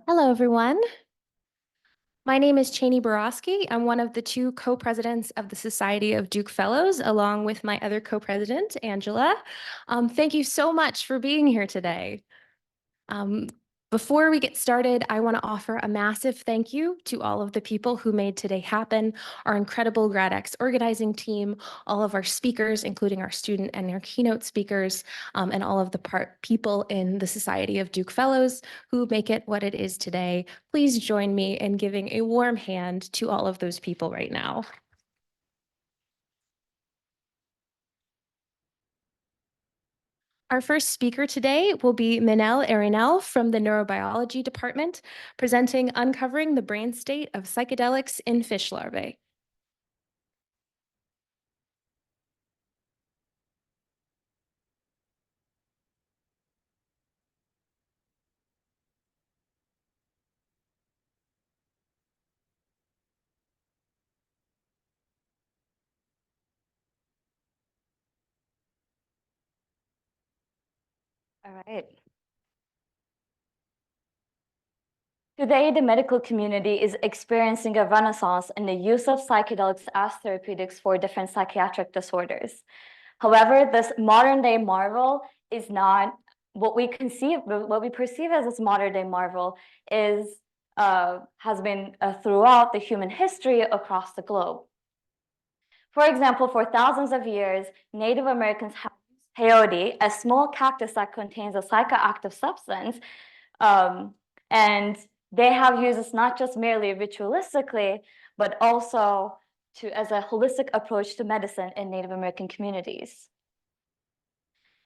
Hello, everyone. My name is Cheney Borowski. I'm one of the two co-presidents of the Society of Duke Fellows, along with my other co-president, Angela. Thank you so much for being here today. Before we get started, I want to offer a massive thank you to all of the people who made today happen, our incredible GRADx organizing team, all of our speakers, including our student and our keynote speakers, and all of the people in the Society of Duke Fellows who make it what it is today. Please join me in giving a warm hand to all of those people right now. Our first speaker today will be Manel Arenel from the Neurobiology Department, presenting Uncovering the Brain State of Psychedelics in Fish Larvae. All right. Today, the medical community is experiencing a renaissance in the use of psychedelics as therapeutics for different psychiatric disorders. However, this modern day marvel is not what we perceive as this modern day marvel has been throughout the human history across the globe. For example, for thousands of years, Native Americans have used peyote, a small cactus that contains a psychoactive substance, and they have used this not just merely ritualistically, but also as a holistic approach to medicine in Native American communities.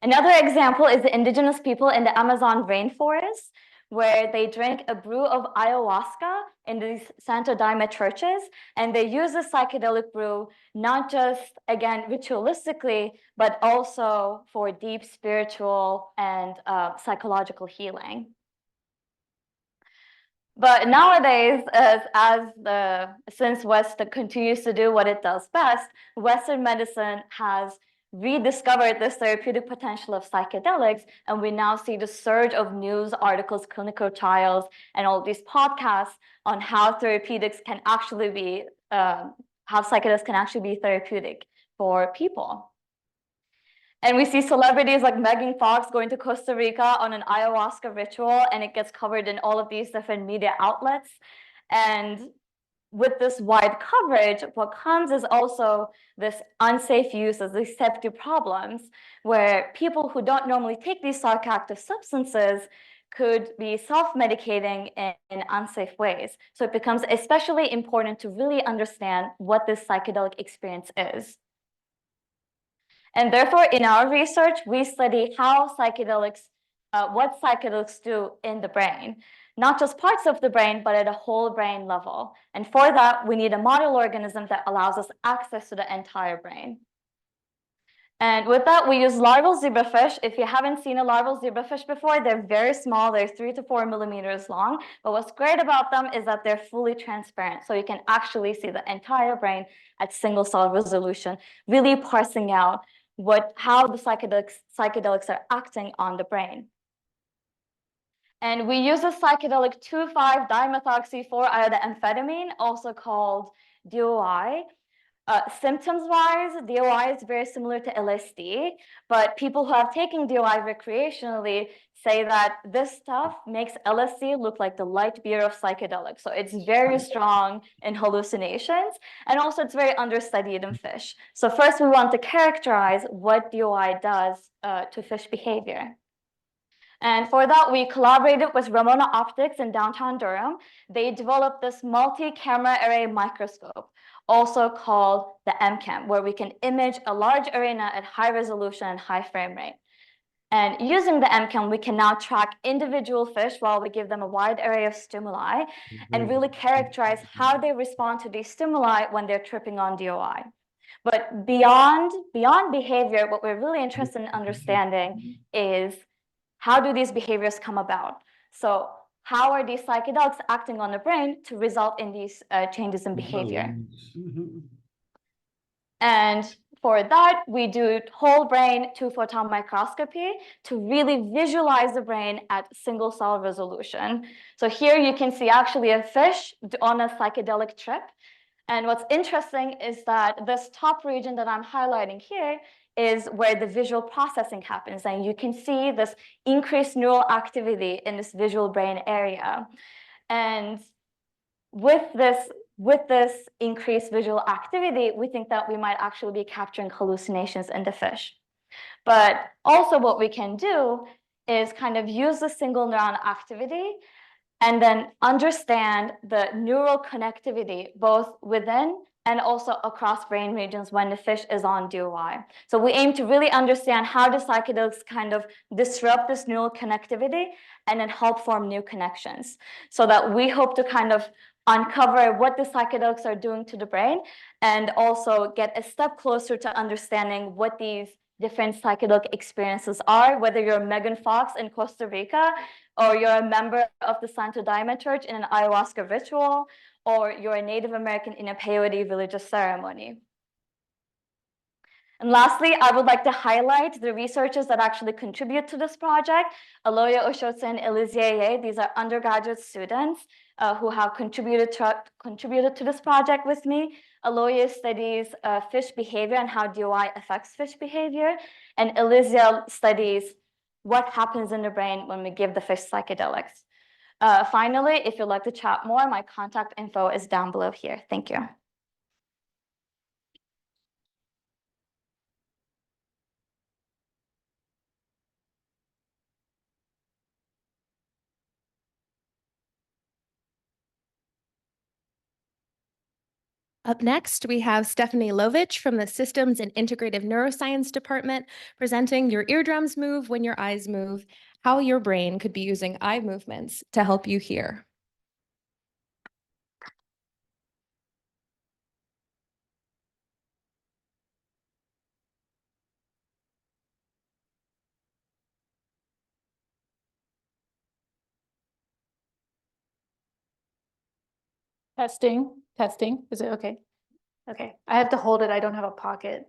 Another example is the indigenous people in the Amazon rainforest, where they drink a brew of ayahuasca in these Santo Daime churches, and they use the psychedelic brew not just, again, ritualistically, but also for deep spiritual and psychological healing. But nowadays, since West continues to do what it does best, Western medicine has rediscovered this therapeutic potential of psychedelics, and we now see the surge of news articles, clinical trials, and all these podcasts on how therapeutics can actually be, how psychedelics can actually be therapeutic for people. And we see celebrities like Megan Fox going to Costa Rica on an ayahuasca ritual, and it gets covered in all of these different media outlets. And with this wide coverage, what comes is also this unsafe use, these safety problems, where people who don't normally take these psychoactive substances could be self-medicating in unsafe ways. So it becomes especially important to really understand what this psychedelic experience is. And therefore, in our research, we study how what psychedelics do in the brain, not just parts of the brain, but at a whole brain level. And for that, we need a model organism that allows us access to the entire brain. And with that, we use larval zebrafish. If you haven't seen a larval zebrafish before, they're very small. They're 3 to 4 millimeters long. But what's great about them is that they're fully transparent. So you can actually see the entire brain at single cell resolution, really parsing out how the psychedelics are acting on the brain. And we use a psychedelic 2,5-dimethoxy-4-iodinamphetamine, also called DOI, Symptoms-wise, DOI is very similar to LSD, but people who have taken DOI recreationally say that this stuff makes LSD look like the light beer of psychedelics. So it's very strong in hallucinations, and also it's very understudied in fish. So first, we want to characterize what DOI does to fish behavior. And for that, we collaborated with Ramona Optics in downtown Durham. They developed this multi-camera array microscope, also called the MCAM, where we can image a large arena at high resolution and high frame rate. And using the MCAM, we can now track individual fish while we give them a wide array of stimuli and really characterize how they respond to these stimuli when they're tripping on DOI. But beyond behavior, what we're really interested in understanding is how do these behaviors come about? So how are these psychedelics acting on the brain to result in these changes in behavior? And for that, we do whole brain 2-photon microscopy to really visualize the brain at single cell resolution. So here you can see actually a fish on a psychedelic trip. And what's interesting is that this top region that I'm highlighting here is where the visual processing happens. And you can see this increased neural activity in this visual brain area. And with this increased visual activity, we think that we might actually be capturing hallucinations in the fish. But also what we can do is kind of use the single neuron activity and then understand the neural connectivity both within and also across brain regions when the fish is on DOI. So we aim to really understand how the psychedelics kind of disrupt this neural connectivity and then help form new connections, so that we hope to kind of uncover what the psychedelics are doing to the brain and also get a step closer to understanding what these different psychedelic experiences are, whether you're Megan Fox in Costa Rica, or you're a member of the Santo Daime Church in an ayahuasca ritual, or you're a Native American in a peyote religious ceremony. And lastly, I would like to highlight the researchers that actually contribute to this project. Aloya Oshotse and Elizier, these are undergraduate students who have contributed to this project with me. Aloya studies fish behavior and how DOI affects fish behavior. And Elizia studies what happens in the brain when we give the fish psychedelics. Finally, if you'd like to chat more, my contact info is down below here. Thank you. Up next, we have Stephanie Lovich from the Systems and Integrative Neuroscience Department presenting Your Eardrums Move When Your Eyes Move, how your brain could be using eye movements to help you hear. Testing, testing. Is it okay? Okay, I have to hold it. I don't have a pocket.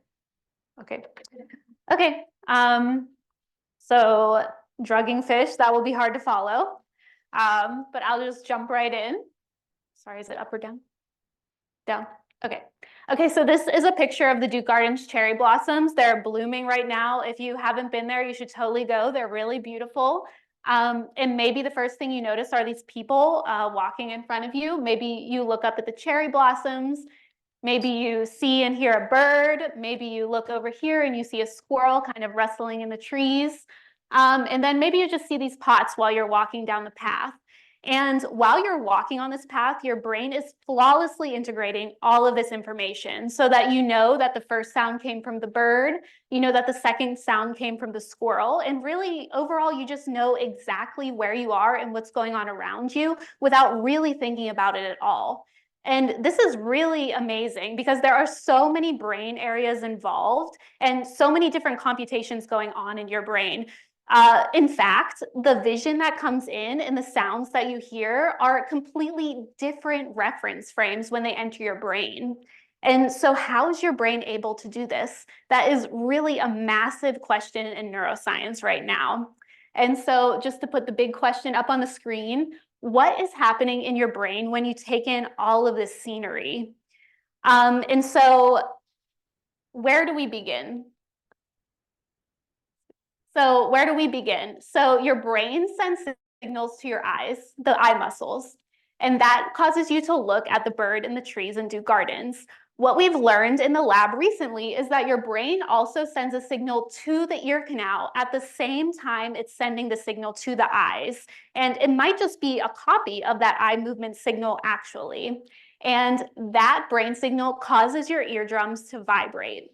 Okay. Okay. So drugging fish, that will be hard to follow. But I'll just jump right in. Sorry, is it up or down? Down. Okay. Okay, so this is a picture of the Duke Gardens cherry blossoms. They're blooming right now. If you haven't been there, you should totally go. They're really beautiful. And maybe the first thing you notice are these people walking in front of you. Maybe you look up at the cherry blossoms. Maybe you see and hear a bird. Maybe you look over here and you see a squirrel kind of rustling in the trees. And then maybe you just see these pots while you're walking down the path. And while you're walking on this path, your brain is flawlessly integrating all of this information so that you know that the first sound came from the bird, you know that the second sound came from the squirrel, and really overall you just know exactly where you are and what's going on around you without really thinking about it at all. And this is really amazing because there are so many brain areas involved and so many different computations going on in your brain. In fact, the vision that comes in and the sounds that you hear are completely different reference frames when they enter your brain. And so how is your brain able to do this? That is really a massive question in neuroscience right now. And so just to put the big question up on the screen, what is happening in your brain when you take in all of this scenery? And so where do we begin? So your brain sends signals to your eyes, the eye muscles, and that causes you to look at the bird and the trees and do gardens. What we've learned in the lab recently is that your brain also sends a signal to the ear canal at the same time it's sending the signal to the eyes. And it might just be a copy of that eye movement signal actually. And that brain signal causes your eardrums to vibrate.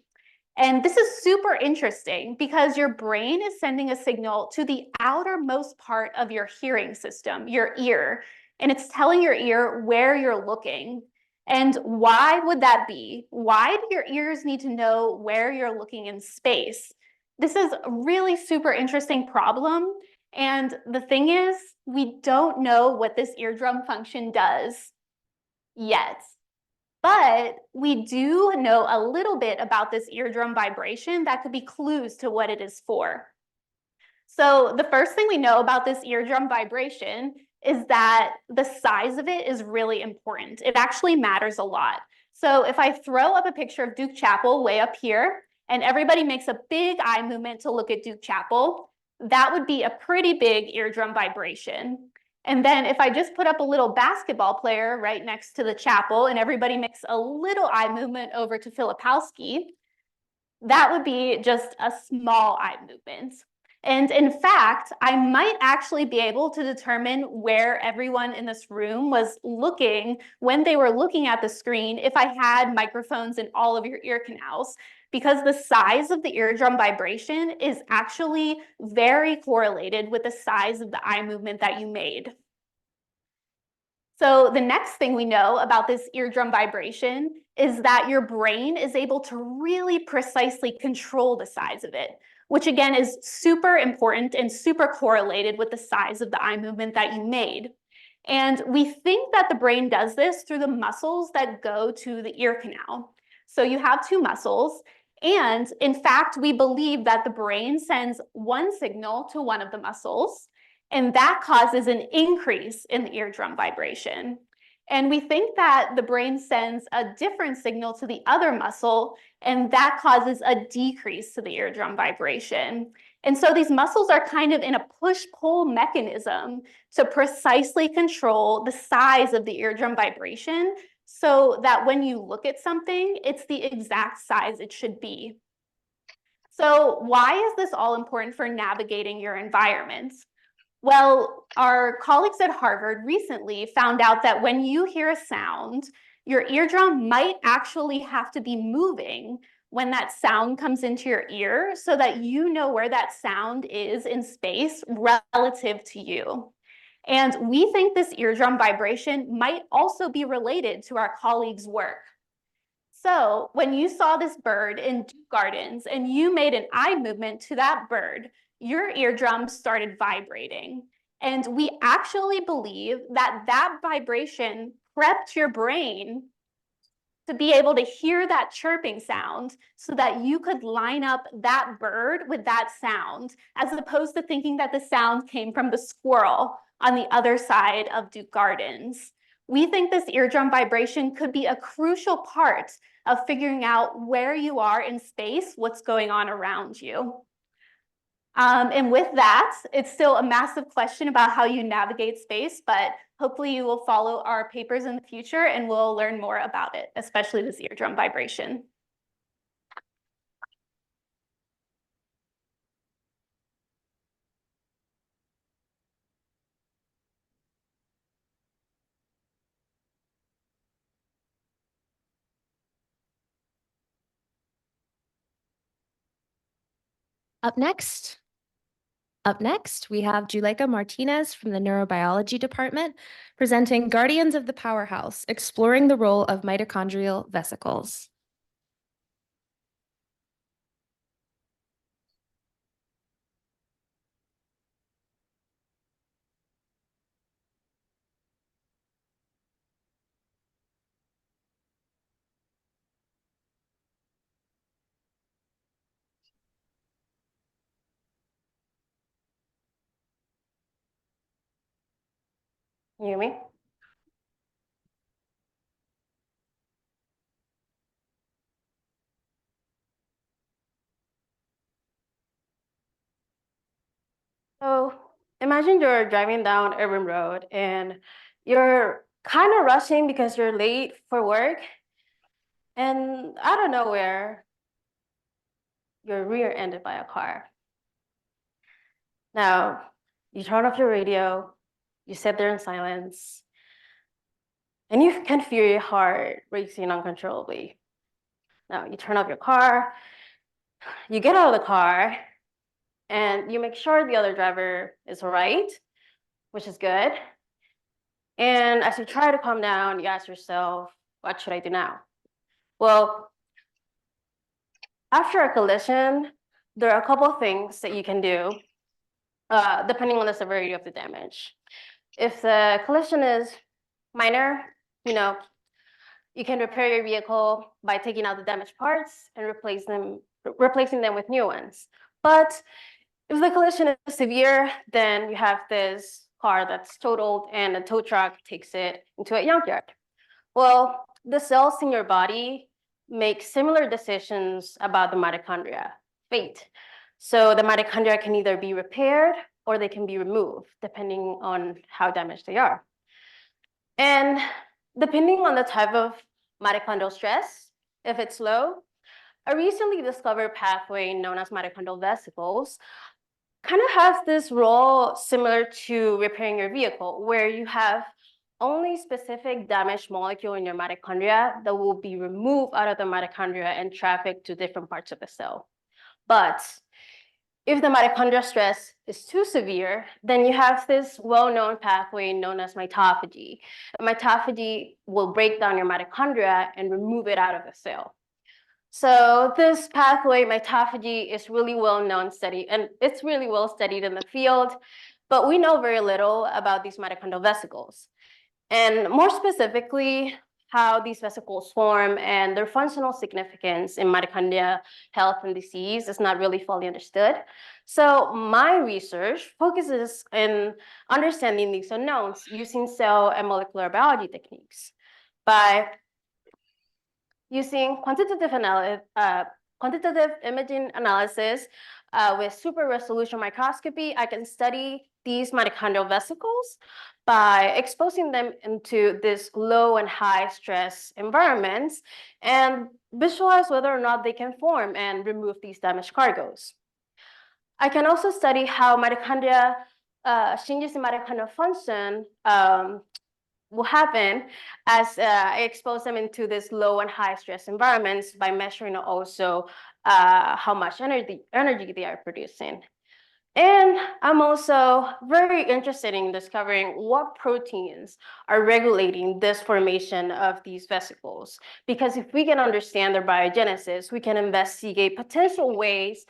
And this is super interesting because your brain is sending a signal to the outermost part of your hearing system, your ear, and it's telling your ear where you're looking. And why would that be? Why do your ears need to know where you're looking in space? This is a really super interesting problem. And the thing is, we don't know what this eardrum function does yet. But we do know a little bit about this eardrum vibration that could be clues to what it is for. So the first thing we know about this eardrum vibration is that the size of it is really important. It actually matters a lot. So if I throw up a picture of Duke Chapel way up here, and everybody makes a big eye movement to look at Duke Chapel, that would be a pretty big eardrum vibration. And then if I just put up a little basketball player right next to the chapel and everybody makes a little eye movement over to Filipowski, that would be just a small eye movement. And in fact, I might actually be able to determine where everyone in this room was looking when they were looking at the screen if I had microphones in all of your ear canals, because the size of the eardrum vibration is actually very correlated with the size of the eye movement that you made. So the next thing we know about this eardrum vibration is that your brain is able to really precisely control the size of it, which again is super important and super correlated with the size of the eye movement that you made. And we think that the brain does this through the muscles that go to the ear canal. So you have two muscles, and in fact, we believe that the brain sends one signal to one of the muscles, and that causes an increase in the eardrum vibration. And we think that the brain sends a different signal to the other muscle, and that causes a decrease to the eardrum vibration. And so these muscles are kind of in a push-pull mechanism to precisely control the size of the eardrum vibration so that when you look at something, it's the exact size it should be. So why is this all important for navigating your environment? Well, our colleagues at Harvard recently found out that when you hear a sound, your eardrum might actually have to be moving when that sound comes into your ear so that you know where that sound is in space relative to you. And we think this eardrum vibration might also be related to our colleagues' work. So when you saw this bird in Duke Gardens and you made an eye movement to that bird, your eardrums started vibrating. And we actually believe that that vibration prepped your brain to be able to hear that chirping sound so that you could line up that bird with that sound, as opposed to thinking that the sound came from the squirrel on the other side of Duke Gardens. We think this eardrum vibration could be a crucial part of figuring out where you are in space, what's going on around you. And with that, it's still a massive question about how you navigate space, but hopefully you will follow our papers in the future and we'll learn more about it, especially this eardrum vibration. Up next, we have Juleka Martinez from the Neurobiology Department presenting Guardians of the Powerhouse, exploring the role of mitochondrial vesicles. You hear me? So imagine you're driving down urban road and you're kind of rushing because you're late for work. And out of nowhere, you're rear-ended by a car. Now, you turn off your radio, you sit there in silence, and you can feel your heart racing uncontrollably. Now, you turn off your car, you get out of the car, and you make sure the other driver is all right, which is good. And as you try to calm down, you ask yourself, what should I do now? Well, after a collision, there are a couple of things that you can do, depending on the severity of the damage. If the collision is minor, you can repair your vehicle by taking out the damaged parts and replacing them with new ones. But if the collision is severe, then you have this car that's totaled and a tow truck takes it into a junkyard. Well, the cells in your body make similar decisions about the mitochondria fate. So the mitochondria can either be repaired or they can be removed, depending on how damaged they are. And depending on the type of mitochondrial stress, if it's low, a recently discovered pathway known as mitochondrial vesicles kind of has this role similar to repairing your vehicle, where you have only specific damaged molecule in your mitochondria that will be removed out of the mitochondria and trafficked to different parts of the cell. But if the mitochondrial stress is too severe, then you have this well-known pathway known as mitophagy. Mitophagy will break down your mitochondria and remove it out of the cell. So this pathway, mitophagy, is really well-known study, and it's really well studied in the field, but we know very little about these mitochondrial vesicles. And more specifically, how these vesicles form and their functional significance in mitochondria health and disease is not really fully understood. So my research focuses in understanding these unknowns using cell and molecular biology techniques. By using quantitative imaging analysis with super resolution microscopy, I can study these mitochondrial vesicles by exposing them into this low and high stress environments and visualize whether or not they can form and remove these damaged cargoes. I can also study how mitochondria, changes in mitochondrial function will happen as I expose them into this low and high stress environments by measuring also how much energy they are producing. And I'm also very interested in discovering what proteins are regulating this formation of these vesicles. Because if we can understand their biogenesis, we can investigate potential ways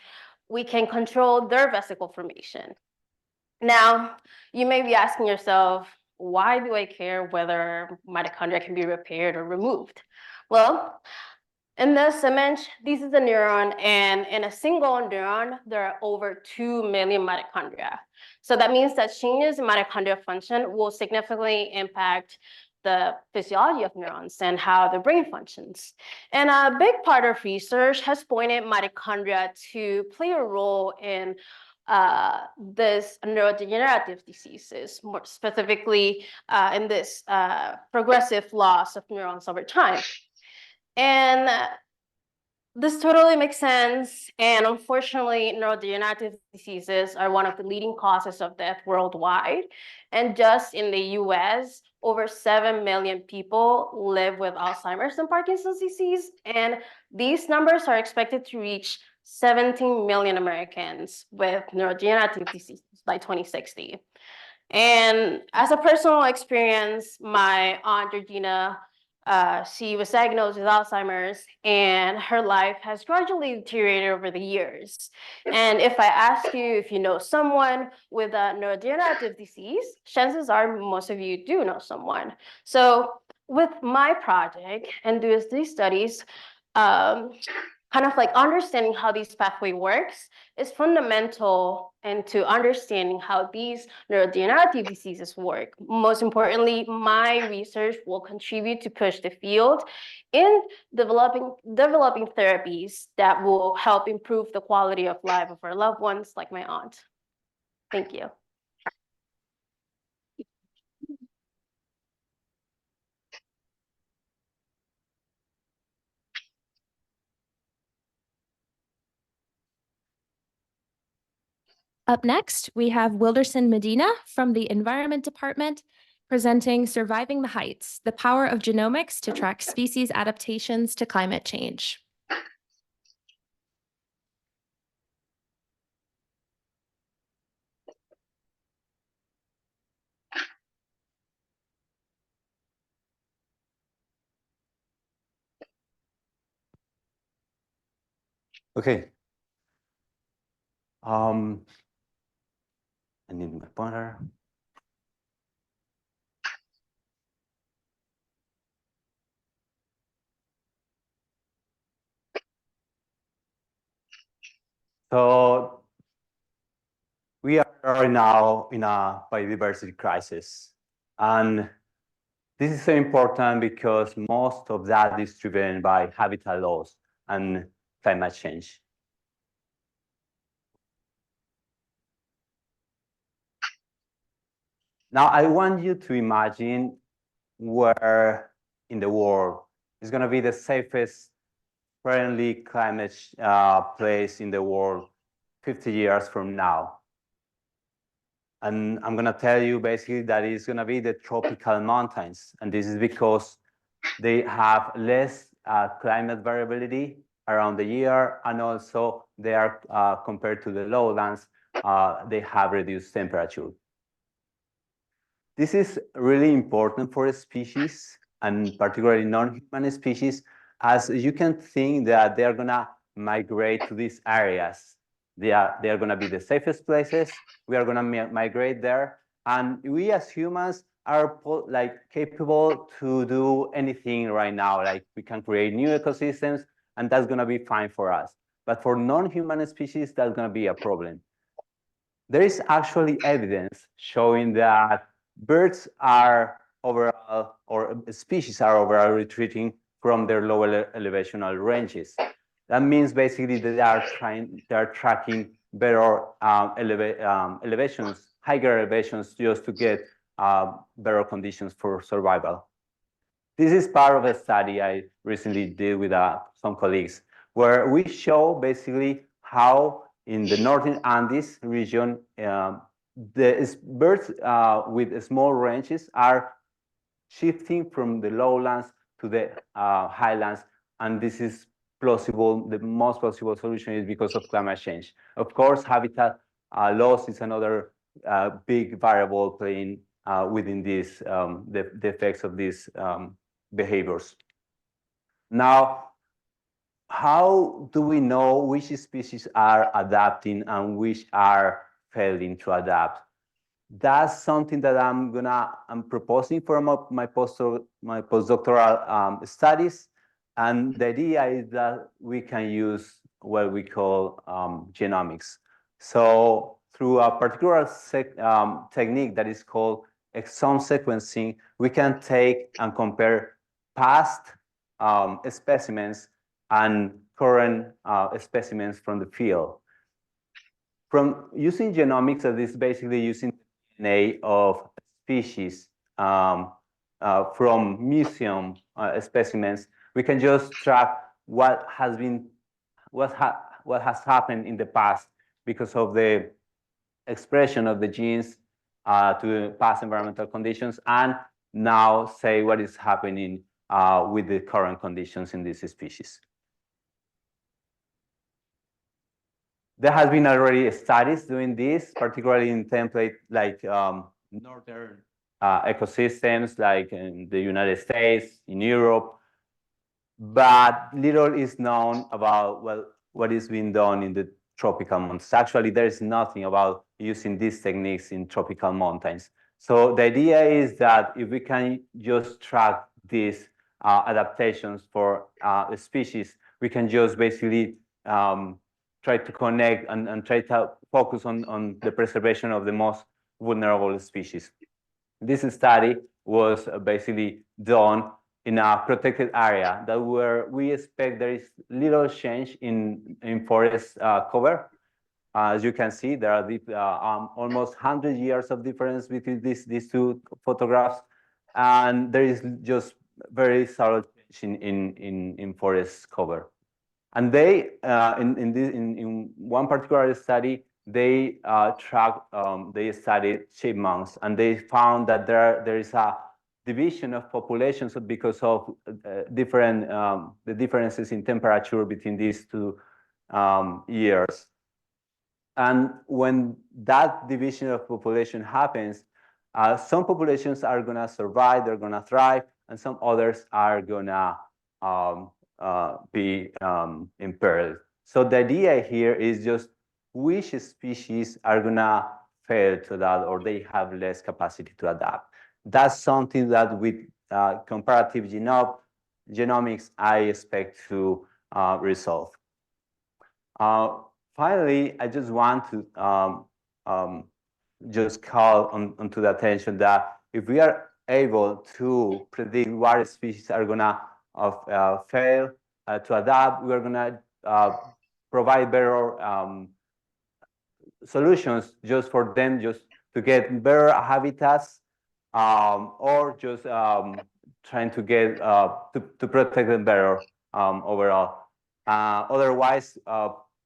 we can control their vesicle formation. Now, you may be asking yourself, why do I care whether mitochondria can be repaired or removed? Well, in this image, this is a neuron, and in a single neuron, there are over 2 million mitochondria. So that means that changes in mitochondrial function will significantly impact the physiology of neurons and how the brain functions. And a big part of research has pointed mitochondria to play a role in this neurodegenerative diseases, more specifically in this progressive loss of neurons over time. And this totally makes sense. And unfortunately, neurodegenerative diseases are one of the leading causes of death worldwide. And just in the US, over 7 million people live with Alzheimer's and Parkinson's disease. And these numbers are expected to reach 17 million Americans with neurodegenerative diseases by 2060. And as a personal experience, my aunt Georgina, she was diagnosed with Alzheimer's, and her life has gradually deteriorated over the years. And if I ask you if you know someone with a neurodegenerative disease, chances are most of you do know someone. So with my project and these studies, kind of like understanding how this pathway works is fundamental into understanding how these neurodegenerative diseases work. Most importantly, my research will contribute to push the field in developing therapies that will help improve the quality of life of our loved ones, like my aunt. Thank you. Up next, we have Wilderson Medina from the Environment Department presenting Surviving the Heights, the Power of Genomics to Track Species Adaptations to Climate Change. Okay. I need my pointer. So we are now in a biodiversity crisis. And this is so important because most of that is driven by habitat loss and climate change. Now, I want you to imagine where in the world is going to be the safest, friendly climate place in the world 50 years from now. And I'm going to tell you basically that it's going to be the tropical mountains. And this is because they have less climate variability around the year. And also they are compared to the lowlands, they have reduced temperature. This is really important for a species, and particularly non-human species, as you can think that they are going to migrate to these areas. They are going to be the safest places. We are going to migrate there. And we as humans are capable to do anything right now. Like we can create new ecosystems, and that's going to be fine for us. But for non-human species, that's going to be a problem. There is actually evidence showing that birds are overall, or species are overall retreating from their lower elevational ranges. That means basically that they are tracking better elevations, higher elevations, just to get better conditions for survival. This is part of a study I recently did with some colleagues, where we show basically how in the northern Andes region, the birds with small ranges are shifting from the lowlands to the highlands, and this is plausible. The most plausible solution is because of climate change. Of course, habitat loss is another big variable playing within this, the effects of these behaviors. Now, how do we know which species are adapting and which are failing to adapt? That's something that I'm proposing for my postdoctoral studies. And the idea is that we can use what we call genomics. So through a particular technique that is called exome sequencing, we can take and compare past specimens and current specimens from the field. From using genomics, that is basically using DNA of species from museum specimens, we can just track what has happened in the past because of the expression of the genes to past environmental conditions, and now say what is happening with the current conditions in this species. There has been already studies doing this, particularly in template like northern ecosystems, like in the United States, in Europe, but little is known about what is being done in the tropical mountains. Actually, there is nothing about using these techniques in tropical mountains. So the idea is that if we can just track these adaptations for a species, we can just basically try to connect and try to focus on the preservation of the most vulnerable species. This study was basically done in a protected area that where we expect there is little change in forest cover. As you can see, there are almost 100 years of difference between these two photographs, and there is just very subtle change in forest cover. And they, in one particular study, they they studied chipmunks, and they found that there is a division of populations because of the differences in temperature between these two years. And when that division of population happens, some populations are going to survive, they're going to thrive, and some others are going to be impaired. So the idea here is just which species are going to fail to adapt, or they have less capacity to adapt. That's something that with comparative genomics, I expect to resolve. Finally, I just want to just call onto the attention that if we are able to predict what species are going to fail to adapt, we are going to provide better solutions just for them, just to get better habitats, or just trying to get to protect them better overall. Otherwise,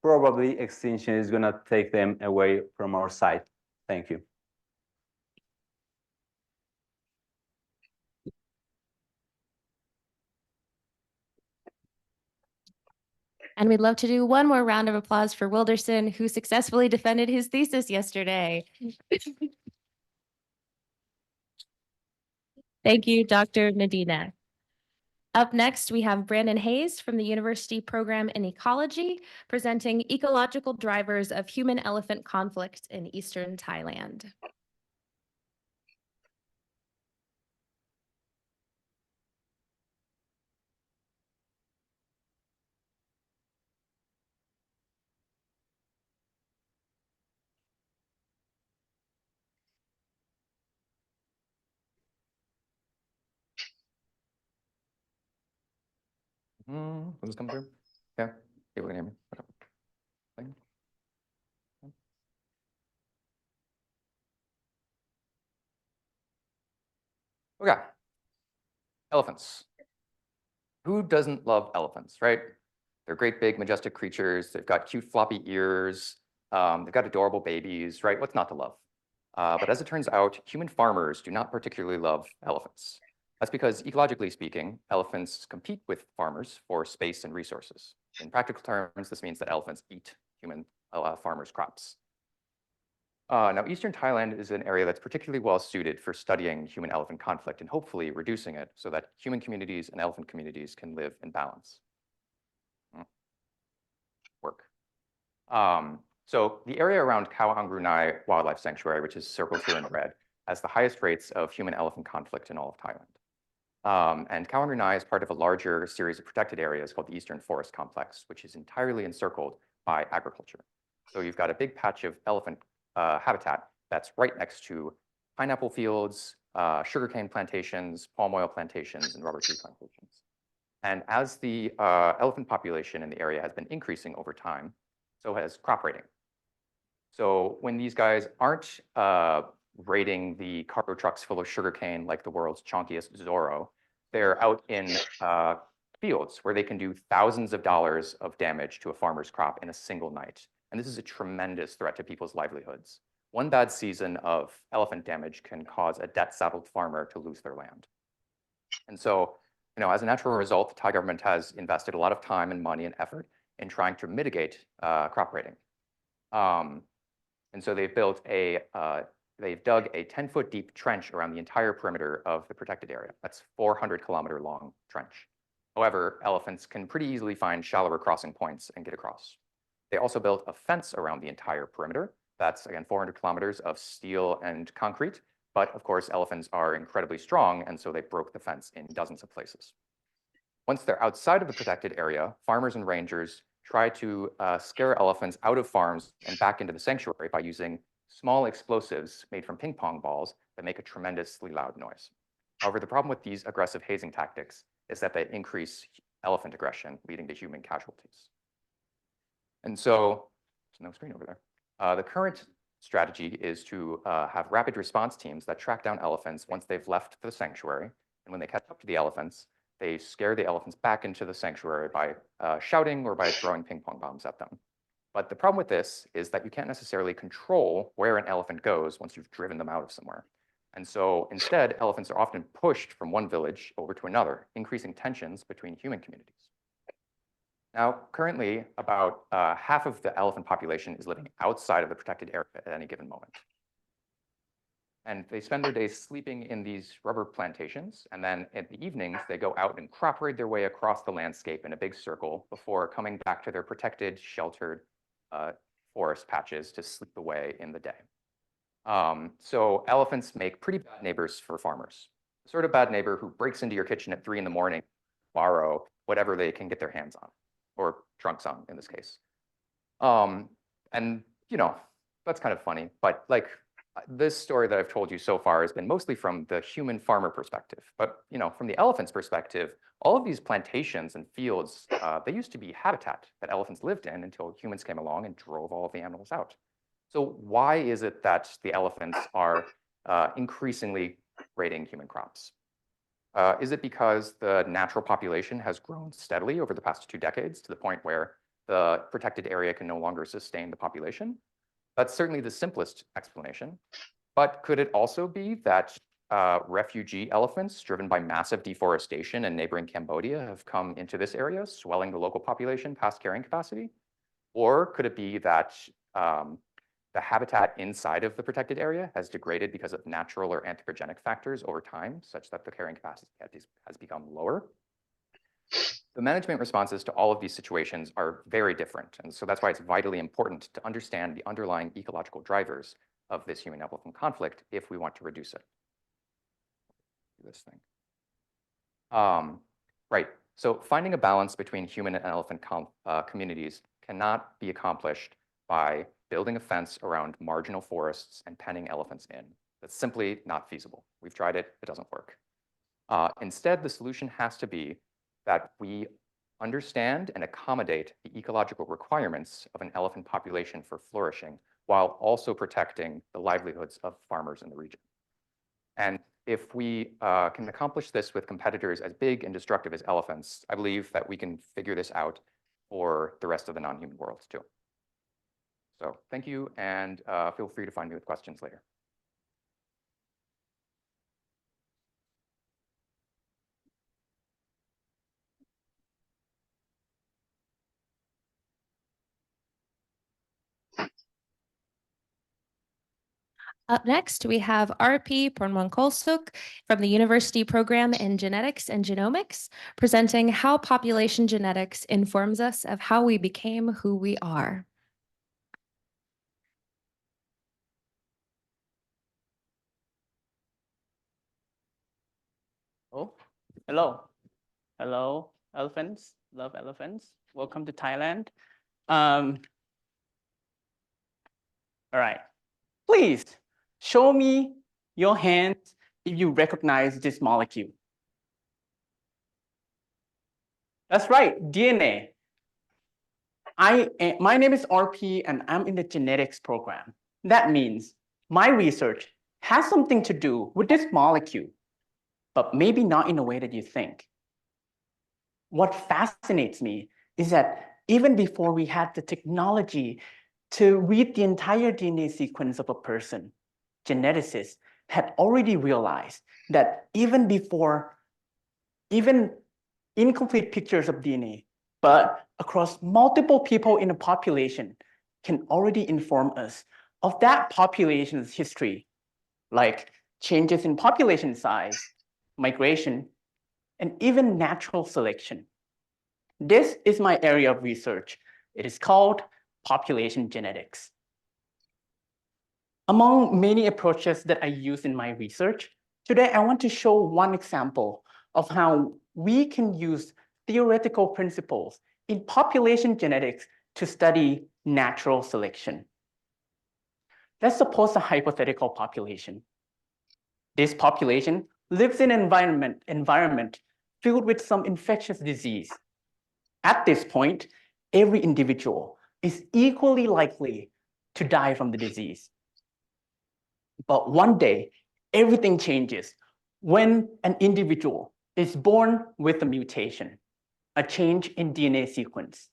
probably extinction is going to take them away from our site. Thank you. And we'd love to do one more round of applause for Wilderson, who successfully defended his thesis yesterday. Thank you, Dr. Medina. Up next, we have Brandon Hayes from the University Program in Ecology, presenting ecological drivers of human-elephant conflict in Eastern Thailand. Will this come through? Yeah, people can hear me. Okay, elephants. Who doesn't love elephants, right? They're great, big, majestic creatures. They've got cute, floppy ears. They've got adorable babies, right? What's not to love? But as it turns out, human farmers do not particularly love elephants. That's because, ecologically speaking, elephants compete with farmers for space and resources. In practical terms, this means that elephants eat human farmers' crops. Now, Eastern Thailand is an area that's particularly well suited for studying human-elephant conflict and hopefully reducing it so that human communities and elephant communities can live in balance. Work. So the area around Khao Angrunai Wildlife Sanctuary, which is circled here in red, has the highest rates of human-elephant conflict in all of Thailand. And Khao Angrunai is part of a larger series of protected areas called the Eastern Forest Complex, which is entirely encircled by agriculture. So you've got a big patch of elephant habitat that's right next to pineapple fields, sugarcane plantations, palm oil plantations, and rubber tree plantations. And as the elephant population in the area has been increasing over time, so has crop raiding. So when these guys aren't raiding the cargo trucks full of sugarcane like the world's chonkiest Zorro, they're out in fields where they can do thousands of dollars of damage to a farmer's crop in a single night. And this is a tremendous threat to people's livelihoods. One bad season of elephant damage can cause a debt-saddled farmer to lose their land. And so, as a natural result, the Thai government has invested a lot of time and money and effort in trying to mitigate crop raiding. And so they've dug a 10-foot deep trench around the entire perimeter of the protected area. That's 400-kilometer long trench. However, elephants can pretty easily find shallower crossing points and get across. They also built a fence around the entire perimeter. That's, again, 400 kilometers of steel and concrete. But of course, elephants are incredibly strong, and so they broke the fence in dozens of places. Once they're outside of the protected area, farmers and rangers try to scare elephants out of farms and back into the sanctuary by using small explosives made from ping pong balls that make a tremendously loud noise. However, the problem with these aggressive hazing tactics is that they increase elephant aggression, leading to human casualties. And so, there's no screen over there. The current strategy is to have rapid response teams that track down elephants once they've left the sanctuary. And when they catch up to the elephants, they scare the elephants back into the sanctuary by shouting or by throwing ping pong bombs at them. But the problem with this is that you can't necessarily control where an elephant goes once you've driven them out of somewhere. And so instead, elephants are often pushed from one village over to another, increasing tensions between human communities. Now, currently, about half of the elephant population is living outside of the protected area at any given moment. And they spend their days sleeping in these rubber plantations. And then in the evenings, they go out and crop raid their way across the landscape in a big circle before coming back to their protected, sheltered forest patches to sleep away in the day. So elephants make pretty bad neighbors for farmers. The sort of bad neighbor who breaks into your kitchen at 3 in the morning, borrow whatever they can get their hands on, or trunks on in this case. And you know, that's kind of funny, but like this story that I've told you so far has been mostly from the human farmer perspective. But you know, from the elephant's perspective, all of these plantations and fields, they used to be habitat that elephants lived in until humans came along and drove all of the animals out. So why is it that the elephants are increasingly raiding human crops? Is it because the natural population has grown steadily over the past 2 decades to the point where the protected area can no longer sustain the population? That's certainly the simplest explanation. But could it also be that refugee elephants driven by massive deforestation in neighboring Cambodia have come into this area, swelling the local population past carrying capacity? Or could it be that the habitat inside of the protected area has degraded because of natural or anthropogenic factors over time, such that the carrying capacity has become lower? The management responses to all of these situations are very different. And so that's why it's vitally important to understand the underlying ecological drivers of this human-elephant conflict if we want to reduce it. This thing. Right. So finding a balance between human and elephant communities cannot be accomplished by building a fence around marginal forests and penning elephants in. That's simply not feasible. We've tried it, it doesn't work. Instead, the solution has to be that we understand and accommodate the ecological requirements of an elephant population for flourishing, while also protecting the livelihoods of farmers in the region. And if we can accomplish this with competitors as big and destructive as elephants, I believe that we can figure this out for the rest of the non-human world too. So thank you, and feel free to find me with questions later. Up next, we have RP Pornwankolsuk from the University Program in Genetics and Genomics, presenting how population genetics informs us of how we became who we are. Oh, hello. Hello, elephants. Love elephants. Welcome to Thailand. All right. Please show me your hand if you recognize this molecule. That's right, DNA. My name is RP and I'm in the genetics program. That means my research has something to do with this molecule, but maybe not in a way that you think. What fascinates me is that even before we had the technology to read the entire DNA sequence of a person, geneticists had already realized that even incomplete pictures of DNA, but across multiple people in a population can already inform us of that population's history, like changes in population size, migration, and even natural selection. This is my area of research. It is called population genetics. Among many approaches that I use in my research, today I want to show one example of how we can use theoretical principles in population genetics to study natural selection. Let's suppose a hypothetical population. This population lives in an environment filled with some infectious disease. At this point, every individual is equally likely to die from the disease. But one day, everything changes when an individual is born with a mutation, a change in DNA sequence.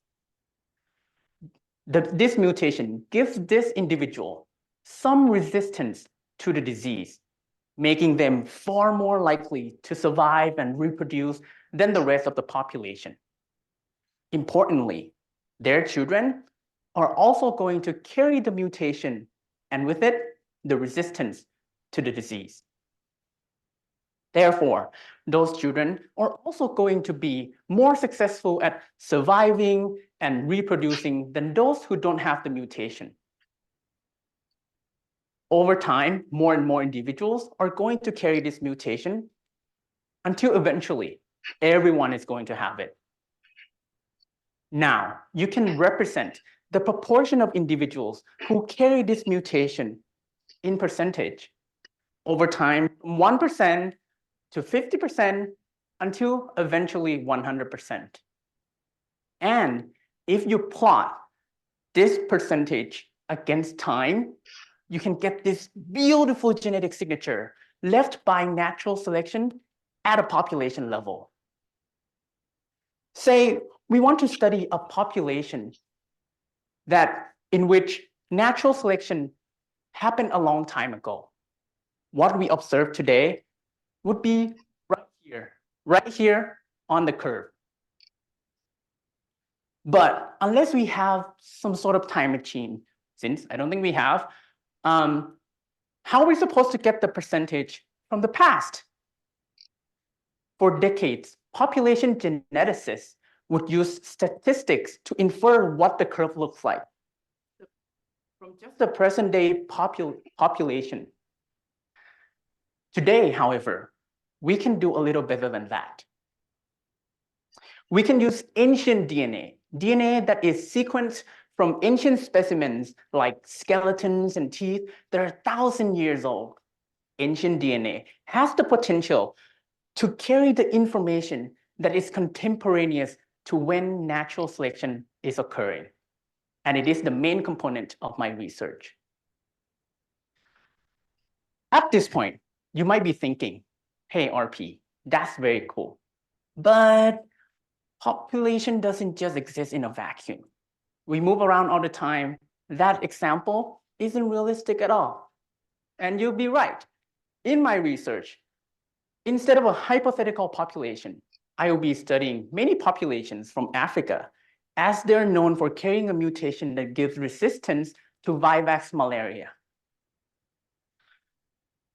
This mutation gives this individual some resistance to the disease, making them far more likely to survive and reproduce than the rest of the population. Importantly, their children are also going to carry the mutation and with it, the resistance to the disease. Therefore, those children are also going to be more successful at surviving and reproducing than those who don't have the mutation. Over time, more and more individuals are going to carry this mutation until eventually everyone is going to have it. Now, you can represent the proportion of individuals who carry this mutation in percentage. Over time, 1% to 50% until eventually 100%. And if you plot this percentage against time, you can get this beautiful genetic signature left by natural selection at a population level. Say we want to study a population in which natural selection happened a long time ago. What we observe today would be right here on the curve. But unless we have some sort of time machine, since I don't think we have, how are we supposed to get the percentage from the past? For decades, population geneticists would use statistics to infer what the curve looks like from just the present day population. Today, however, we can do a little better than that. We can use ancient DNA that is sequenced from ancient specimens like skeletons and teeth that are 1,000 years old. Ancient DNA has the potential to carry the information that is contemporaneous to when natural selection is occurring. And it is the main component of my research. At this point, you might be thinking, hey, RP, that's very cool. But population doesn't just exist in a vacuum. We move around all the time. That example isn't realistic at all. And you'll be right. In my research, instead of a hypothetical population, I will be studying many populations from Africa, as they're known for carrying a mutation that gives resistance to vivax malaria.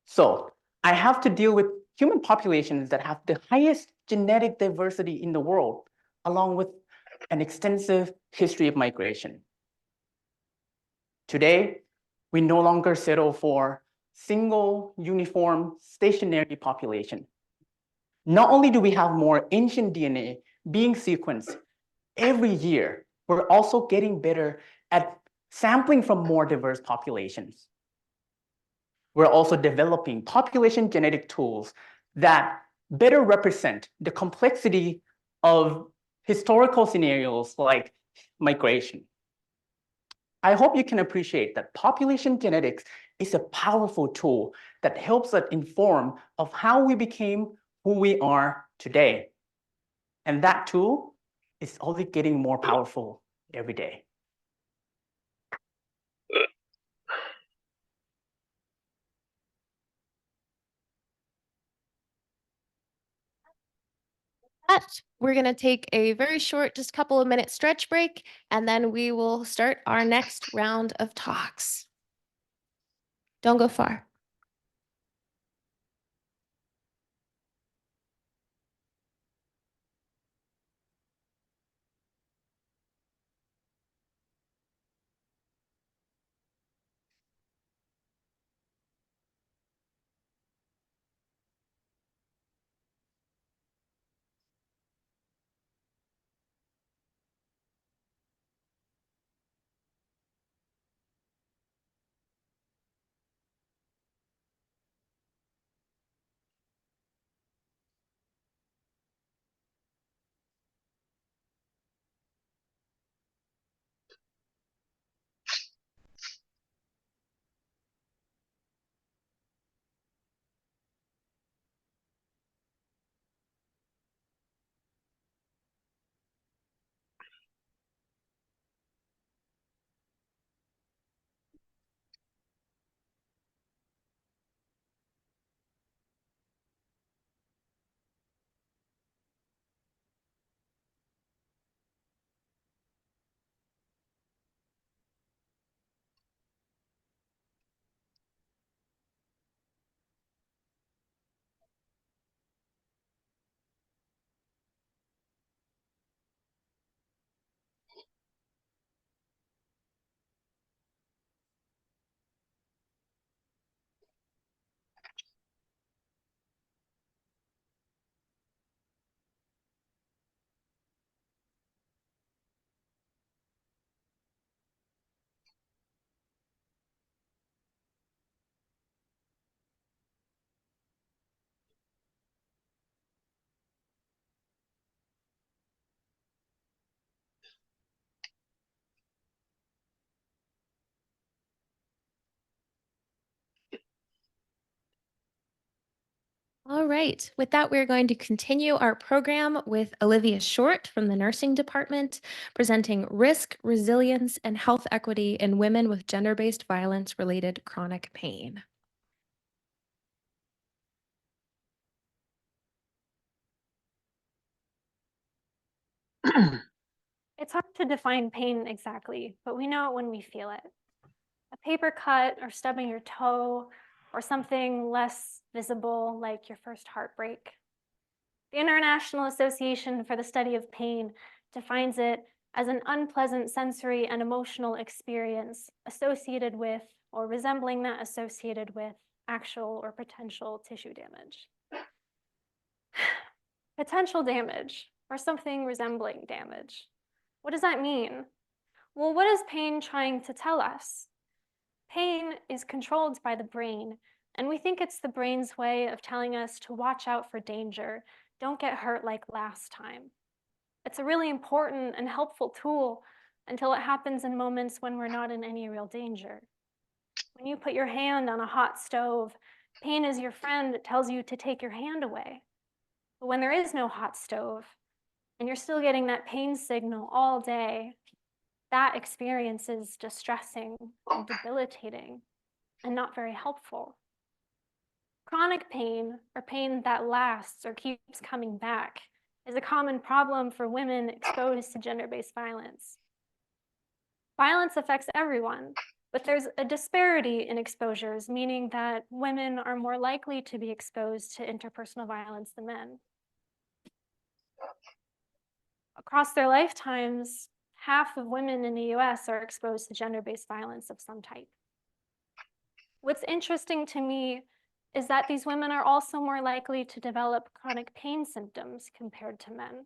So I have to deal with human populations that have the highest genetic diversity in the world, along with an extensive history of migration. Today, we no longer settle for single, uniform, stationary population. Not only do we have more ancient DNA being sequenced every year, we're also getting better at sampling from more diverse populations. We're also developing population genetic tools that better represent the complexity of historical scenarios like migration. I hope you can appreciate that population genetics is a powerful tool that helps us inform of how we became who we are today. And that tool is only getting more powerful every day. We're going to take a very short, just couple of minute stretch break, and then we will start our next round of talks. Don't go far. All right. With that, we're going to continue our program with Olivia Short from the Nursing Department, presenting Risk, Resilience, and Health Equity in Women with Gender-Based Violence-Related Chronic Pain. It's hard to define pain exactly, but we know it when we feel it. A paper cut or stubbing your toe or something less visible like your first heartbreak. The International Association for the Study of Pain defines it as an unpleasant sensory and emotional experience associated with or resembling that associated with actual or potential tissue damage. Potential damage or something resembling damage. What does that mean? Well, what is pain trying to tell us? Pain is controlled by the brain, and we think it's the brain's way of telling us to watch out for danger, don't get hurt like last time. It's a really important and helpful tool until it happens in moments when we're not in any real danger. When you put your hand on a hot stove, pain is your friend that tells you to take your hand away. But when there is no hot stove, and you're still getting that pain signal all day, that experience is distressing and debilitating and not very helpful. Chronic pain, or pain that lasts or keeps coming back, is a common problem for women exposed to gender-based violence. Violence affects everyone, but there's a disparity in exposures, meaning that women are more likely to be exposed to interpersonal violence than men. Across their lifetimes, half of women in the US are exposed to gender-based violence of some type. What's interesting to me is that these women are also more likely to develop chronic pain symptoms compared to men.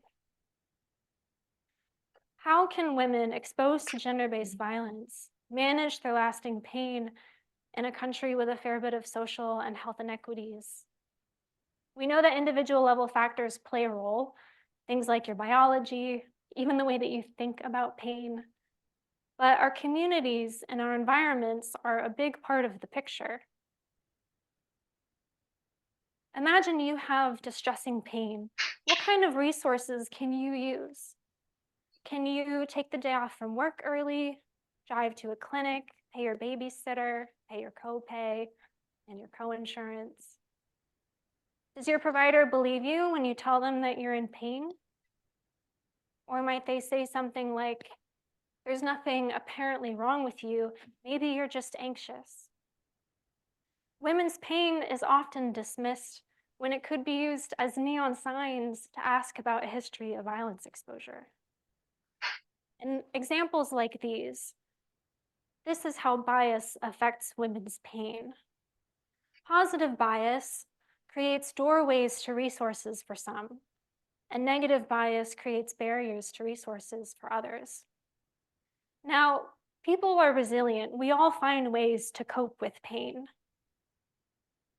How can women exposed to gender-based violence manage their lasting pain in a country with a fair bit of social and health inequities? We know that individual level factors play a role, things like your biology, even the way that you think about pain. But our communities and our environments are a big part of the picture. Imagine you have distressing pain. What kind of resources can you use? Can you take the day off from work early, drive to a clinic, pay your babysitter, pay your copay, and your coinsurance? Does your provider believe you when you tell them that you're in pain? Or might they say something like, there's nothing apparently wrong with you, maybe you're just anxious? Women's pain is often dismissed when it could be used as neon signs to ask about a history of violence exposure. And examples like these, this is how bias affects women's pain. Positive bias creates doorways to resources for some, and negative bias creates barriers to resources for others. Now, people are resilient. We all find ways to cope with pain,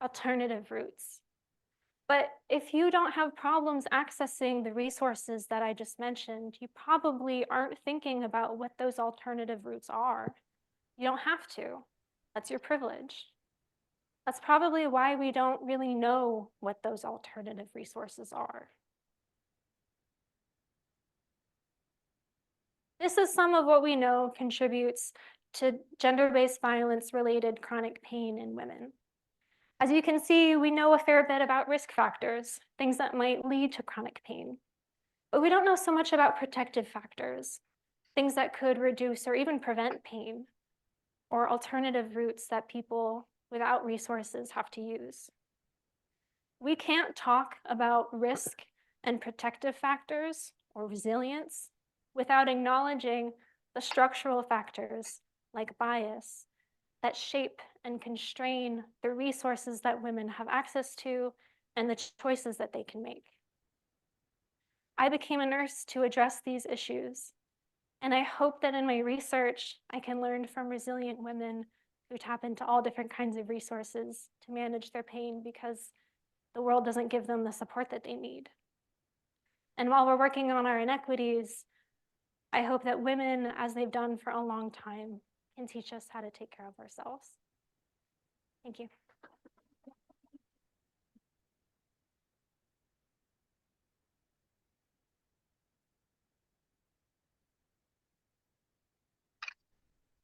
alternative routes. But if you don't have problems accessing the resources that I just mentioned, you probably aren't thinking about what those alternative routes are. You don't have to. That's your privilege. That's probably why we don't really know what those alternative resources are. This is some of what we know contributes to gender-based violence-related chronic pain in women. As you can see, we know a fair bit about risk factors, things that might lead to chronic pain. But we don't know so much about protective factors, things that could reduce or even prevent pain, or alternative routes that people without resources have to use. We can't talk about risk and protective factors or resilience without acknowledging the structural factors like bias that shape and constrain the resources that women have access to and the choices that they can make. I became a nurse to address these issues, and I hope that in my research, I can learn from resilient women who tap into all different kinds of resources to manage their pain because the world doesn't give them the support that they need. And while we're working on our inequities, I hope that women, as they've done for a long time, can teach us how to take care of ourselves. Thank you.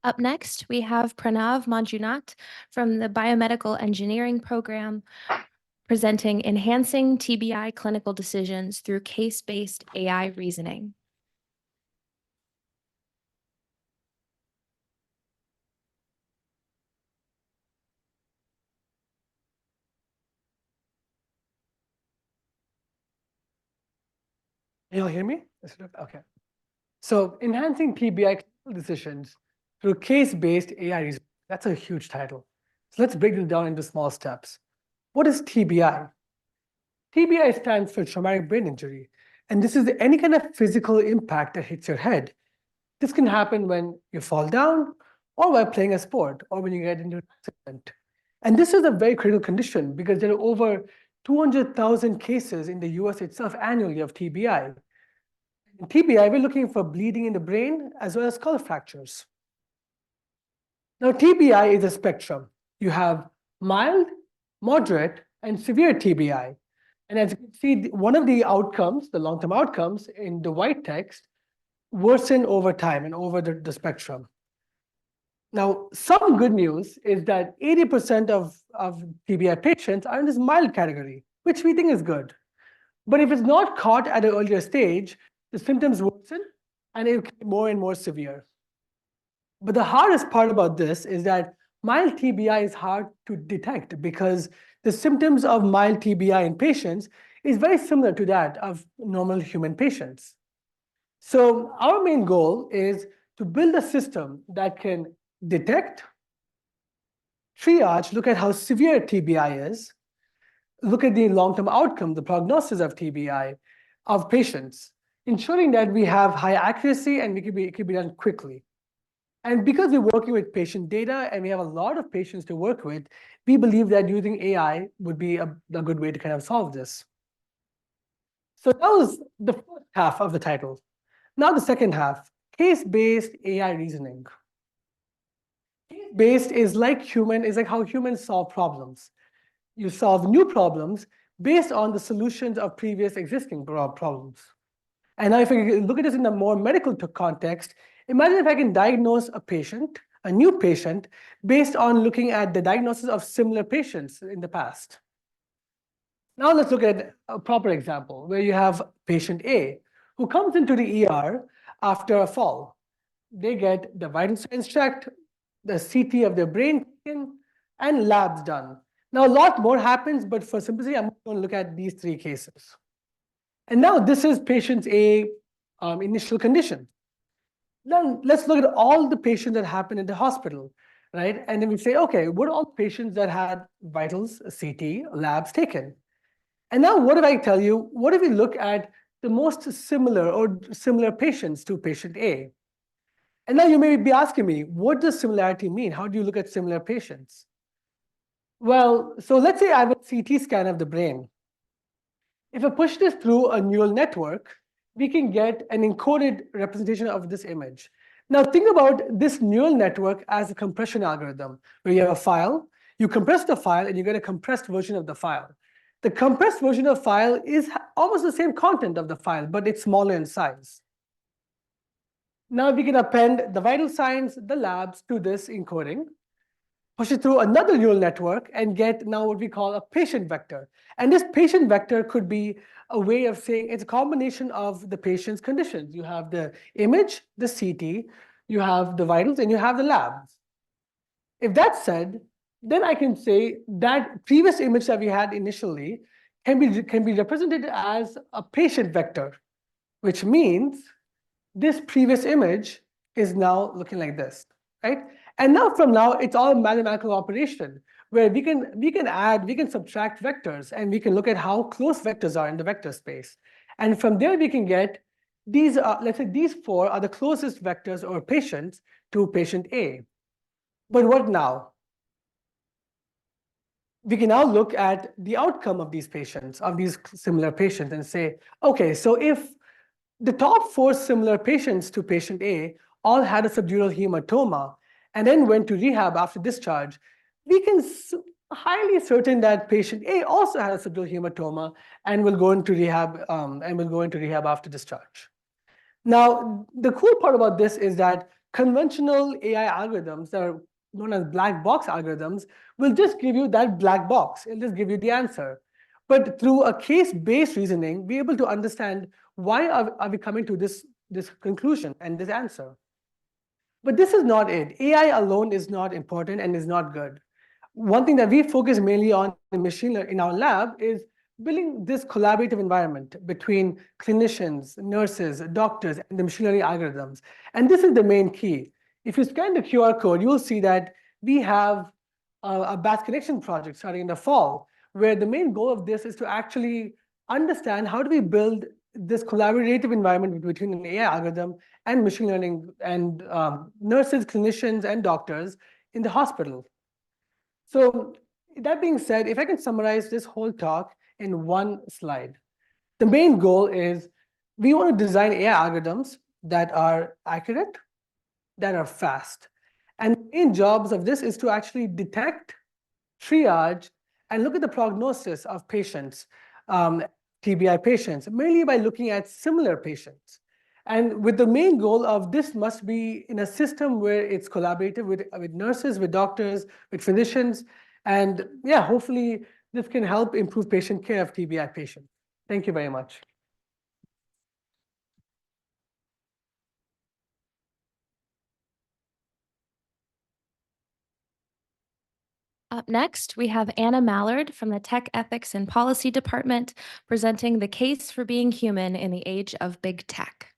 Up next, we have Pranav Manjunath from the Biomedical Engineering Program presenting Enhancing TBI Clinical Decisions Through Case-Based AI Reasoning. You'll hear me? Okay. So enhancing TBI decisions through case-based AI reasoning. That's a huge title. So let's break this down into small steps. What is TBI? TBI stands for traumatic brain injury, and this is any kind of physical impact that hits your head. This can happen when you fall down, or while playing a sport, or when you get into an accident. And this is a very critical condition because there are over 200,000 cases in the US itself annually of TBI. In TBI, we're looking for bleeding in the brain as well as skull fractures. Now, TBI is a spectrum. You have mild, moderate, and severe TBI. And as you can see, one of the outcomes, the long-term outcomes in the white text, worsen over time and over the spectrum. Now, some good news is that 80% of TBI patients are in this mild category, which we think is good. But if it's not caught at an earlier stage, the symptoms worsen and it get more and more severe. But the hardest part about this is that mild TBI is hard to detect because the symptoms of mild TBI in patients is very similar to that of normal human patients. So our main goal is to build a system that can detect, triage, look at how severe TBI is, look at the long-term outcome, the prognosis of TBI of patients, ensuring that we have high accuracy and it can be done quickly. And because we're working with patient data and we have a lot of patients to work with, we believe that using AI would be a good way to kind of solve this. So that was the first half of the title. Now the second half, case-based AI reasoning. Case-based is like how humans solve problems. You solve new problems based on the solutions of previous existing problems. And now if we look at this in a more medical context, imagine if I can diagnose a patient, a new patient, based on looking at the diagnosis of similar patients in the past. Now let's look at a proper example where you have patient A who comes into the ER after a fall. They get the vital signs checked, the CT of their brain taken, and labs done. Now a lot more happens, but for simplicity, I'm going to look at these three cases. And now this is patient A initial condition. Then let's look at all the patients that happened in the hospital, right? And then we say, okay, what are all the patients that had vitals, CT, labs taken? And now what if I tell you, what if we look at the most similar patients to patient A? And now you may be asking me, what does similarity mean? How do you look at similar patients? Well, so let's say I have a CT scan of the brain. If I push this through a neural network, we can get an encoded representation of this image. Now think about this neural network as a compression algorithm, where you have a file, you compress the file, and you get a compressed version of the file. The compressed version of the file is almost the same content of the file, but it's smaller in size. Now we can append the vital signs, the labs to this encoding, push it through another neural network, and get now what we call a patient vector. And this patient vector could be a way of saying it's a combination of the patient's conditions. You have the image, the CT, you have the vitals, and you have the labs. If that's said, then I can say that previous image that we had initially can be represented as a patient vector, which means this previous image is now looking like this, right? And now from now, it's all a mathematical operation where we can add, we can subtract vectors, and we can look at how close vectors are in the vector space. And from there, we can get these, let's say these four are the closest vectors or patients to patient A. But what now? We can now look at the outcome of these patients, of these similar patients, and say, okay, so if the top four similar patients to patient A all had a subdural hematoma and then went to rehab after discharge, we can highly certain that patient A also had a subdural hematoma and will go into rehab after discharge. Now, the cool part about this is that Conventional AI algorithms that are known as black box algorithms will just give you that black box. It'll just give you the answer. But through a case-based reasoning, we're able to understand why are we coming to this conclusion and this answer. But this is not it. AI alone is not important and is not good. One thing that we focus mainly on in machine learning in our lab is building this collaborative environment between clinicians, nurses, doctors, and the machine learning algorithms. And this is the main key. If you scan the QR code, you'll see that we have a batch connection project starting in the fall, where the main goal of this is to actually understand how do we build this collaborative environment between an AI algorithm and machine learning and nurses, clinicians, and doctors in the hospital. So that being said, if I can summarize this whole talk in one slide, the main goal is we want to design AI algorithms that are accurate, that are fast. And the main jobs of this is to actually detect, triage, and look at the prognosis of patients, TBI patients, mainly by looking at similar patients. And with the main goal of this must be in a system where it's collaborative with nurses, with doctors, with physicians. And yeah, hopefully this can help improve patient care of TBI patients. Thank you very much. Up next, we have Anna Mallard from the Tech Ethics and Policy Department presenting the case for being human in the age of big tech.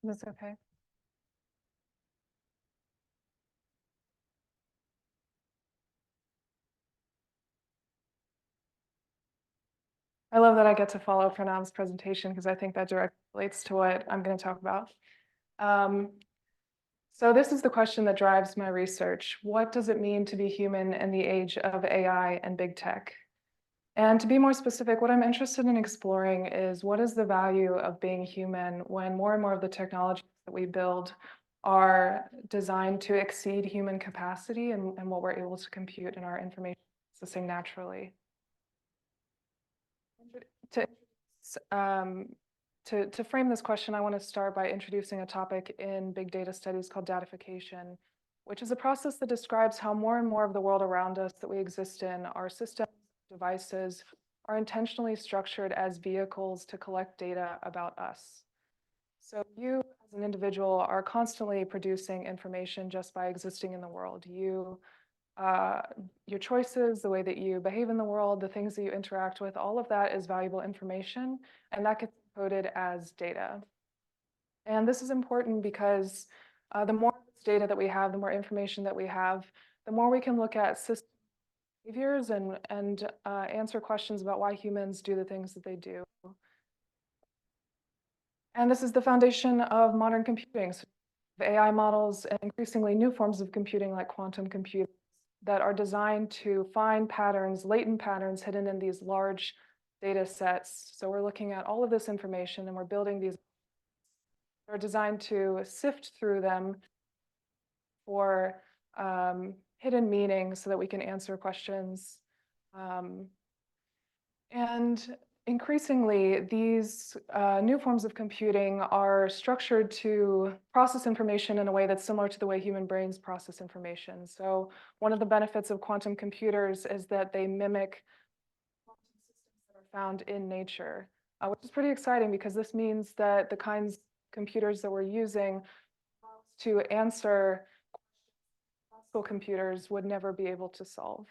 That's okay. I love that I get to follow Pranam's presentation because I think that directly relates to what I'm going to talk about. So this is the question that drives my research. What does it mean to be human in the age of AI and big tech? And to be more specific, what I'm interested in exploring is what is the value of being human when more and more of the technologies that we build are designed to exceed human capacity and what we're able to compute in our information processing naturally. To frame this question, I want to start by introducing a topic in big data studies called datification, which is a process that describes how more and more of the world around us that we exist in, our systems, devices, are intentionally structured as vehicles to collect data about us. So you as an individual are constantly producing information just by existing in the world. Your choices, the way that you behave in the world, the things that you interact with, all of that is valuable information, and that gets coded as data. And this is important because the more data that we have, the more information that we have, the more we can look at system behaviors and answer questions about why humans do the things that they do. And this is the foundation of modern computing. So AI models and increasingly new forms of computing like quantum computing that are designed to find patterns, latent patterns hidden in these large data sets. So we're looking at all of this information and we're building these that are designed to sift through them for hidden meaning so that we can answer questions. And increasingly, these new forms of computing are structured to process information in a way that's similar to the way human brains process information. So one of the benefits of quantum computers is that they mimic quantum systems that are found in nature, which is pretty exciting because this means that the kinds of computers that we're using to answer classical computers would never be able to solve.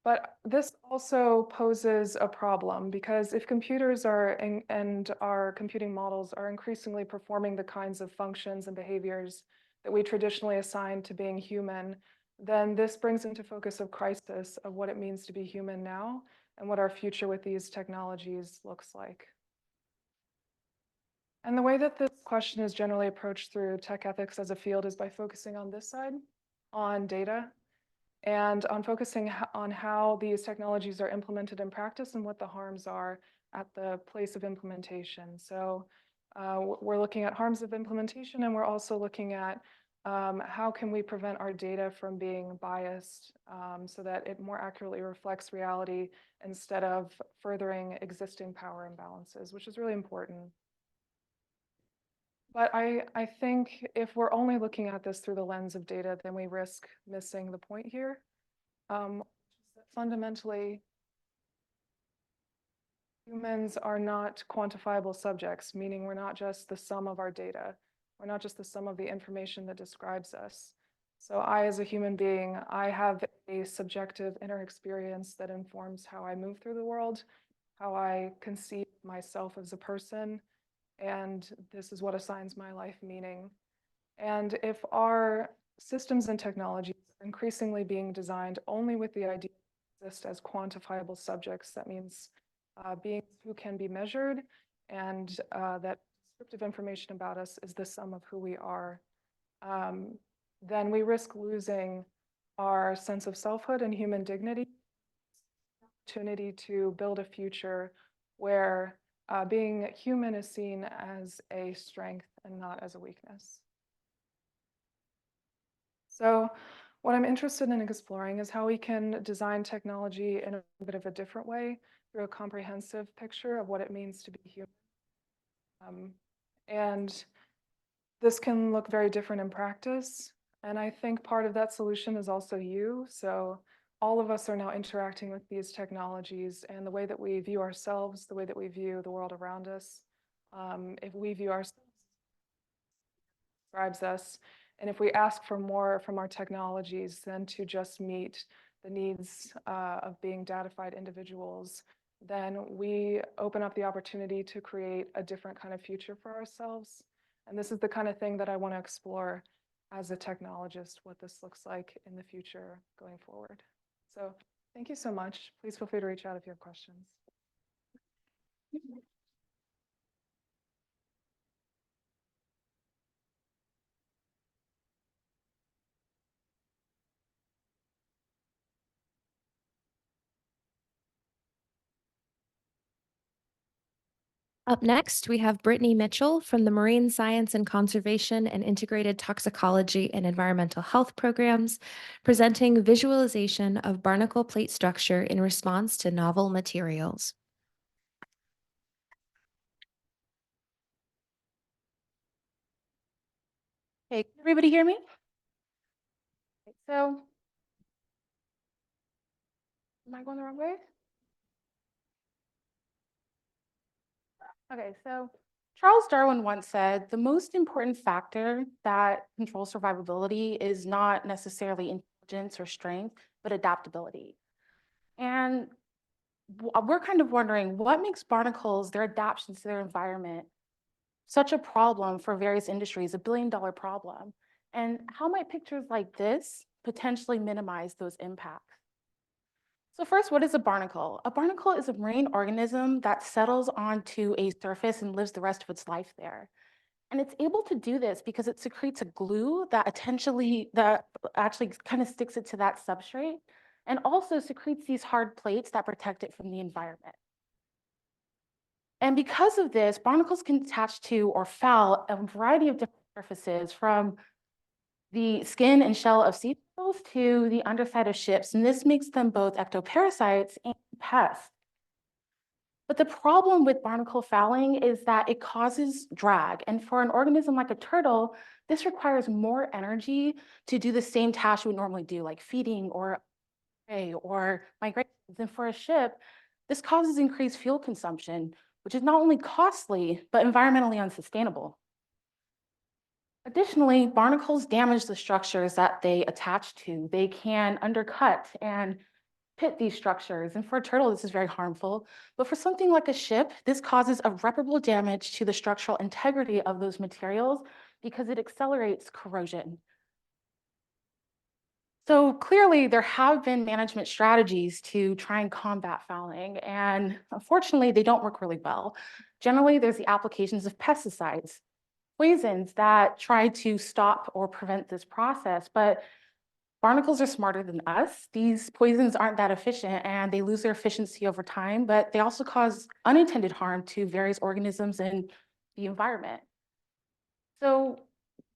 But this also poses a problem because if computers and our computing models are increasingly performing the kinds of functions and behaviors that we traditionally assign to being human, then this brings into focus of crisis of what it means to be human now and what our future with these technologies looks like. And the way that this question is generally approached through tech ethics as a field is by focusing on this side, on data, and on focusing on how these technologies are implemented in practice and what the harms are at the place of implementation. So we're looking at harms of implementation, and we're also looking at how can we prevent our data from being biased so that it more accurately reflects reality instead of furthering existing power imbalances, which is really important. But I think if we're only looking at this through the lens of data, then we risk missing the point here. Fundamentally, humans are not quantifiable subjects, meaning we're not just the sum of our data. We're not just the sum of the information that describes us. So I, as a human being, I have a subjective inner experience that informs how I move through the world, how I conceive myself as a person, and this is what assigns my life meaning. And if our systems and technologies are increasingly being designed only with the idea to exist as quantifiable subjects, that means beings who can be measured, and that descriptive information about us is the sum of who we are, then we risk losing our sense of selfhood and human dignity, opportunity to build a future where being human is seen as a strength and not as a weakness. So what I'm interested in exploring is how we can design technology in a bit of a different way through a comprehensive picture of what it means to be human. And this can look very different in practice. And I think part of that solution is also you. So all of us are now interacting with these technologies, and the way that we view ourselves, the way that we view the world around us, if we view ourselves, describes us. And if we ask for more from our technologies than to just meet the needs of being datafied individuals, then we open up the opportunity to create a different kind of future for ourselves. And this is the kind of thing that I want to explore as a technologist, what this looks like in the future going forward. So thank you so much. Please feel free to reach out if you have questions. Up next, we have Brittany Mitchell from the Marine Science and Conservation and Integrated Toxicology and Environmental Health programs, presenting visualization of barnacle plate structure in response to novel materials. Hey, can everybody hear me? So, am I going the wrong way? Okay, so Charles Darwin once said, the most important factor that controls survivability is not necessarily intelligence or strength, but adaptability. And we're kind of wondering what makes barnacles, their adaptations to their environment, such a problem for various industries, $1 billion problem. And how might pictures like this potentially minimize those impacts? So first, what is a barnacle? A barnacle is a marine organism that settles onto a surface and lives the rest of its life there. And it's able to do this because it secretes a glue that actually kind of sticks it to that substrate, and also secretes these hard plates that protect it from the environment. And because of this, barnacles can attach to or foul a variety of different surfaces, from the skin and shell of sea turtles to the underside of ships, and this makes them both ectoparasites and pests. But the problem with barnacle fouling is that it causes drag, and for an organism like a turtle, this requires more energy to do the same task you would normally do, like feeding or prey or migration. And for a ship, this causes increased fuel consumption, which is not only costly, but environmentally unsustainable. Additionally, barnacles damage the structures that they attach to. They can undercut and pit these structures. And for a turtle, this is very harmful. But for something like a ship, this causes irreparable damage to the structural integrity of those materials because it accelerates corrosion. So clearly, there have been management strategies to try and combat fouling, and unfortunately, they don't work really well. Generally, there's the applications of pesticides, poisons that try to stop or prevent this process, but barnacles are smarter than us. These poisons aren't that efficient, and they lose their efficiency over time, but they also cause unintended harm to various organisms in the environment. So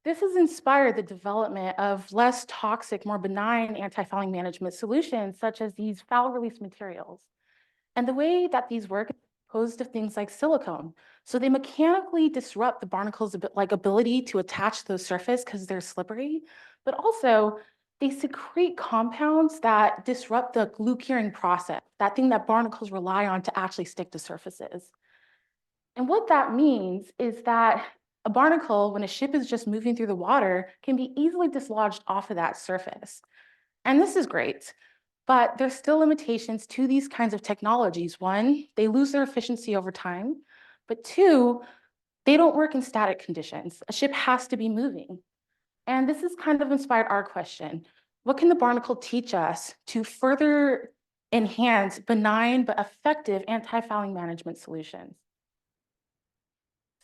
This has inspired the development of less toxic, more benign anti-fouling management solutions, such as these foul release materials. And the way that these work is composed of things like silicone. So they mechanically disrupt the barnacle's ability to attach to the surface because they're slippery, but also they secrete compounds that disrupt the glue curing process, that thing that barnacles rely on to actually stick to surfaces. And what that means is that a barnacle, when a ship is just moving through the water, can be easily dislodged off of that surface. And this is great, but there's still limitations to these kinds of technologies. One, they lose their efficiency over time, but two, they don't work in static conditions. A ship has to be moving. And this has kind of inspired our question. What can the barnacle teach us to further enhance benign but effective anti-fouling management solutions?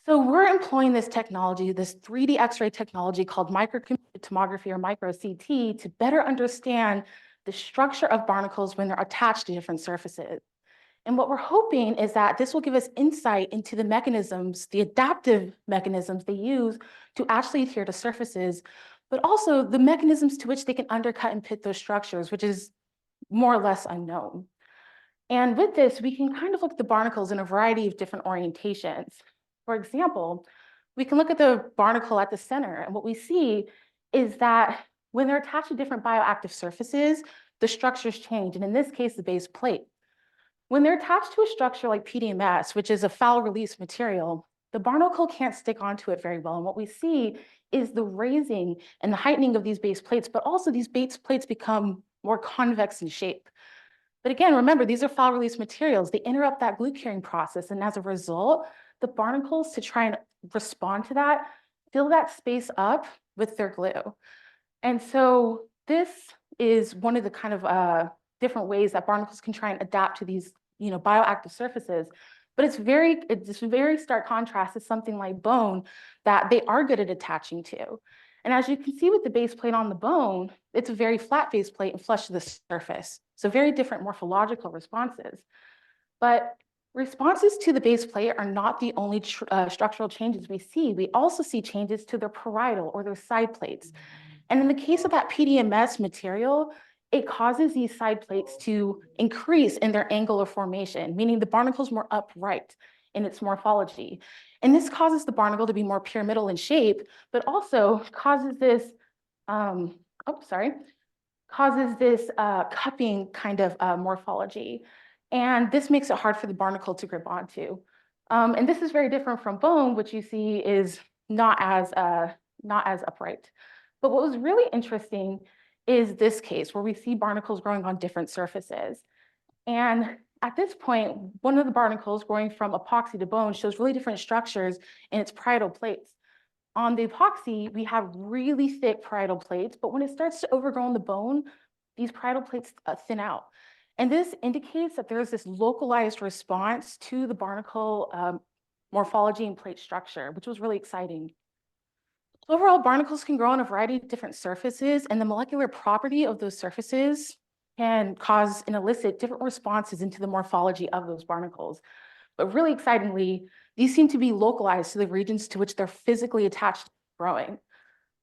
So we're employing this technology, this 3D X-ray technology called microcomputed tomography or micro-CT to better understand the structure of barnacles when they're attached to different surfaces. And what we're hoping is that this will give us insight into the mechanisms, the adaptive mechanisms they use to actually adhere to surfaces, but also the mechanisms to which they can undercut and pit those structures, which is more or less unknown. And with this, we can kind of look at the barnacles in a variety of different orientations. For example, we can look at the barnacle at the center, and what we see is that when they're attached to different bioactive surfaces, the structures change, and in this case, the base plate. When they're attached to a structure like PDMS, which is a foul release material, the barnacle can't stick onto it very well. And what we see is the raising and the heightening of these base plates, but also these base plates become more convex in shape. But again, remember, these are foul release materials. They interrupt that glue curing process. And as a result, the barnacles, to try and respond to that, fill that space up with their glue. And so this is one of the kind of different ways that barnacles can try and adapt to these, bioactive surfaces. But it's very stark contrast to something like bone that they are good at attaching to. And as you can see with the base plate on the bone, it's a very flat base plate and flush to the surface. So very different morphological responses. But responses to the base plate are not the only structural changes we see. We also see changes to their parietal or their side plates. And in the case of that PDMS material, it causes these side plates to increase in their angle of formation, meaning the barnacle is more upright in its morphology. And this causes the barnacle to be more pyramidal in shape, but also causes this, cupping kind of morphology. And this makes it hard for the barnacle to grip onto. And this is very different from bone, which you see is not as upright. But what was really interesting is this case where we see barnacles growing on different surfaces. And at this point, one of the barnacles growing from epoxy to bone shows really different structures in its parietal plates. On the epoxy, we have really thick parietal plates, but when it starts to overgrow on the bone, these parietal plates thin out. And this indicates that there's this localized response to the barnacle morphology and plate structure, which was really exciting. Overall, barnacles can grow on a variety of different surfaces, and the molecular property of those surfaces can cause and elicit different responses into the morphology of those barnacles. But really excitingly, these seem to be localized to the regions to which they're physically attached to growing.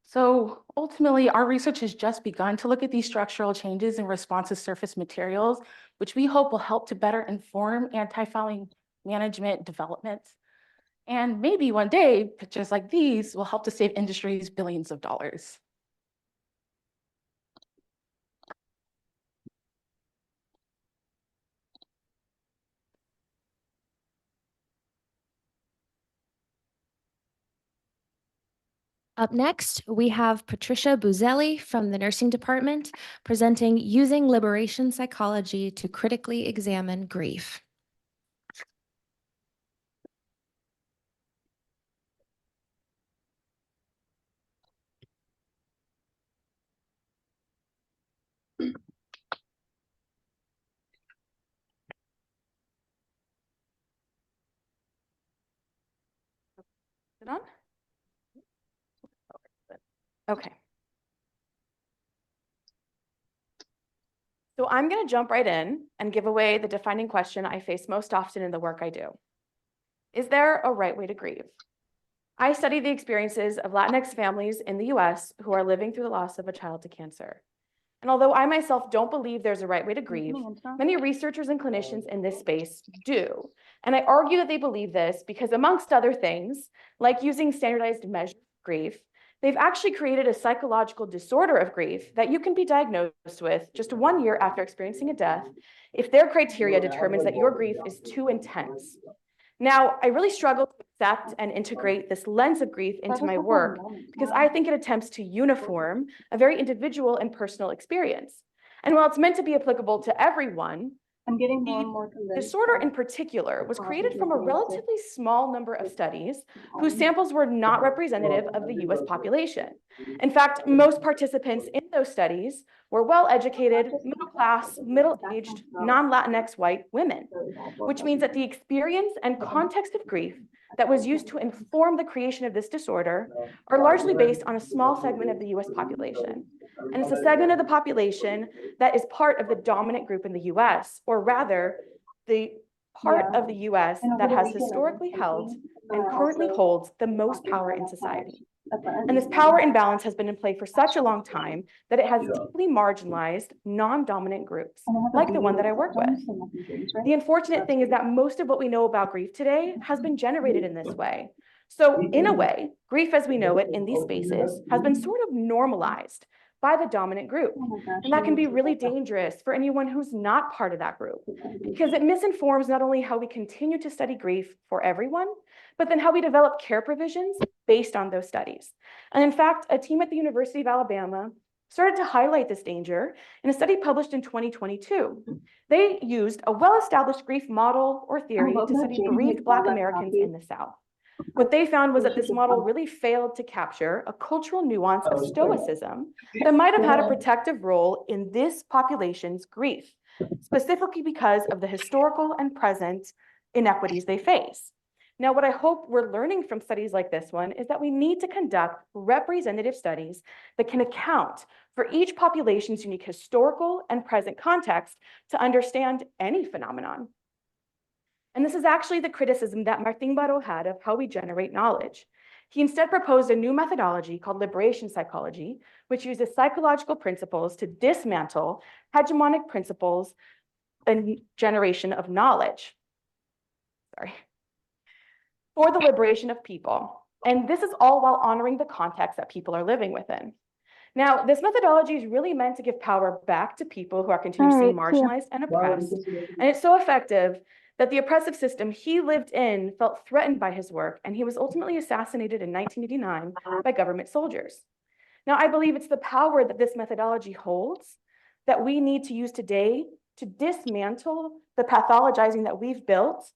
So ultimately, our research has just begun to look at these structural changes in response to surface materials, which we hope will help to better inform anti-fouling management development. And maybe one day, pictures like these will help to save industries billions of dollars. Up next, we have Patricia Buzelli from the nursing department presenting Using Liberation Psychology to Critically Examine Grief. Is it on? Okay. So I'm going to jump right in and give away the defining question I face most often in the work I do. Is there a right way to grieve? I study the experiences of Latinx families in the US who are living through the loss of a child to cancer. And although I myself don't believe there's a right way to grieve, many researchers and clinicians in this space do. And I argue that they believe this because, amongst other things, like using standardized measures of grief, they've actually created a psychological disorder of grief that you can be diagnosed with just 1 year after experiencing a death if their criteria determines that your grief is too intense. Now, I really struggle to accept and integrate this lens of grief into my work because I think it attempts to uniform a very individual and personal experience. And while it's meant to be applicable to everyone, I'm getting more the and more convinced. disorder in particular was created from a relatively small number of studies whose samples were not representative of the US population. In fact, most participants in those studies were well-educated, middle-class, middle-aged, non-Latinx white women, which means that the experience and context of grief that was used to inform the creation of this disorder are largely based on a small segment of the US population. And it's a segment of the population that is part of the dominant group in the US, or rather, the part of the US that has historically held and currently holds the most power in society. And this power imbalance has been in play for such a long time that it has deeply marginalized non-dominant groups, like the one that I work with. The unfortunate thing is that most of what we know about grief today has been generated in this way. So in a way, grief as we know it in these spaces has been sort of normalized by the dominant group. And that can be really dangerous for anyone who's not part of that group, because it misinforms not only how we continue to study grief for everyone, but then how we develop care provisions based on those studies. And in fact, a team at the University of Alabama started to highlight this danger in a study published in 2022. They used a well-established grief model or theory to study bereaved Black Americans in the South. What they found was that this model really failed to capture a cultural nuance of stoicism that might have had a protective role in this population's grief, specifically because of the historical and present inequities they face. Now, what I hope we're learning from studies like this one is that we need to conduct representative studies that can account for each population's unique historical and present context to understand any phenomenon. And this is actually the criticism that Martin Baró had of how we generate knowledge. He instead proposed a new methodology called liberation psychology, which uses psychological principles to dismantle hegemonic principles and generation of knowledge. For the liberation of people. And this is all while honoring the context that people are living within. Now, this methodology is really meant to give power back to people who are continuously marginalized and oppressed. And it's so effective that the oppressive system he lived in felt threatened by his work, and he was ultimately assassinated in 1989 by government soldiers. Now, I believe it's the power that this methodology holds that we need to use today to dismantle the pathologizing that we've built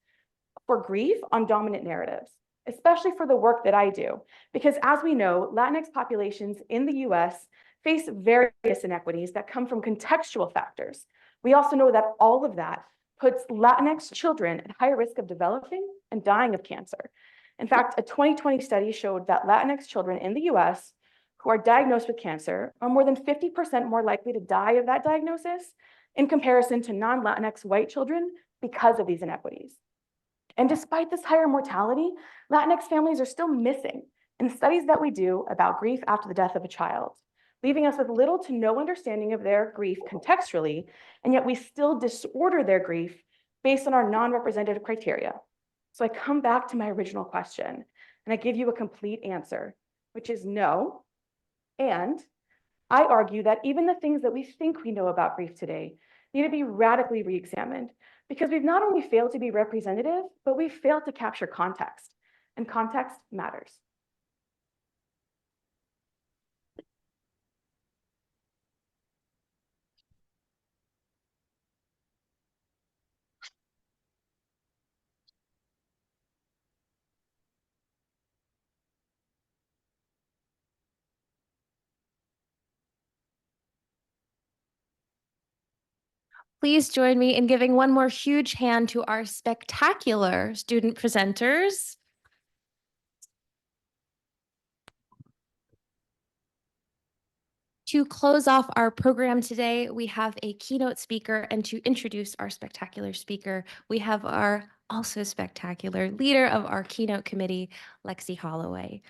for grief on dominant narratives, especially for the work that I do. Because as we know, Latinx populations in the US face various inequities that come from contextual factors. We also know that all of that puts Latinx children at higher risk of developing and dying of cancer. In fact, a 2020 study showed that Latinx children in the US who are diagnosed with cancer are more than 50% more likely to die of that diagnosis in comparison to non-Latinx white children because of these inequities. And despite this higher mortality, Latinx families are still missing in the studies that we do about grief after the death of a child, leaving us with little to no understanding of their grief contextually, and yet we still disorder their grief based on our non-representative criteria. So I come back to my original question, and I give you a complete answer, which is no. And I argue that even the things that we think we know about grief today need to be radically re-examined, because we've not only failed to be representative, but we've failed to capture context, and context matters. Please join me in giving one more huge hand to our spectacular student presenters. To close off our program today, we have a keynote speaker, and to introduce our spectacular speaker, we have our also spectacular leader of our keynote committee, Lexi Holloway.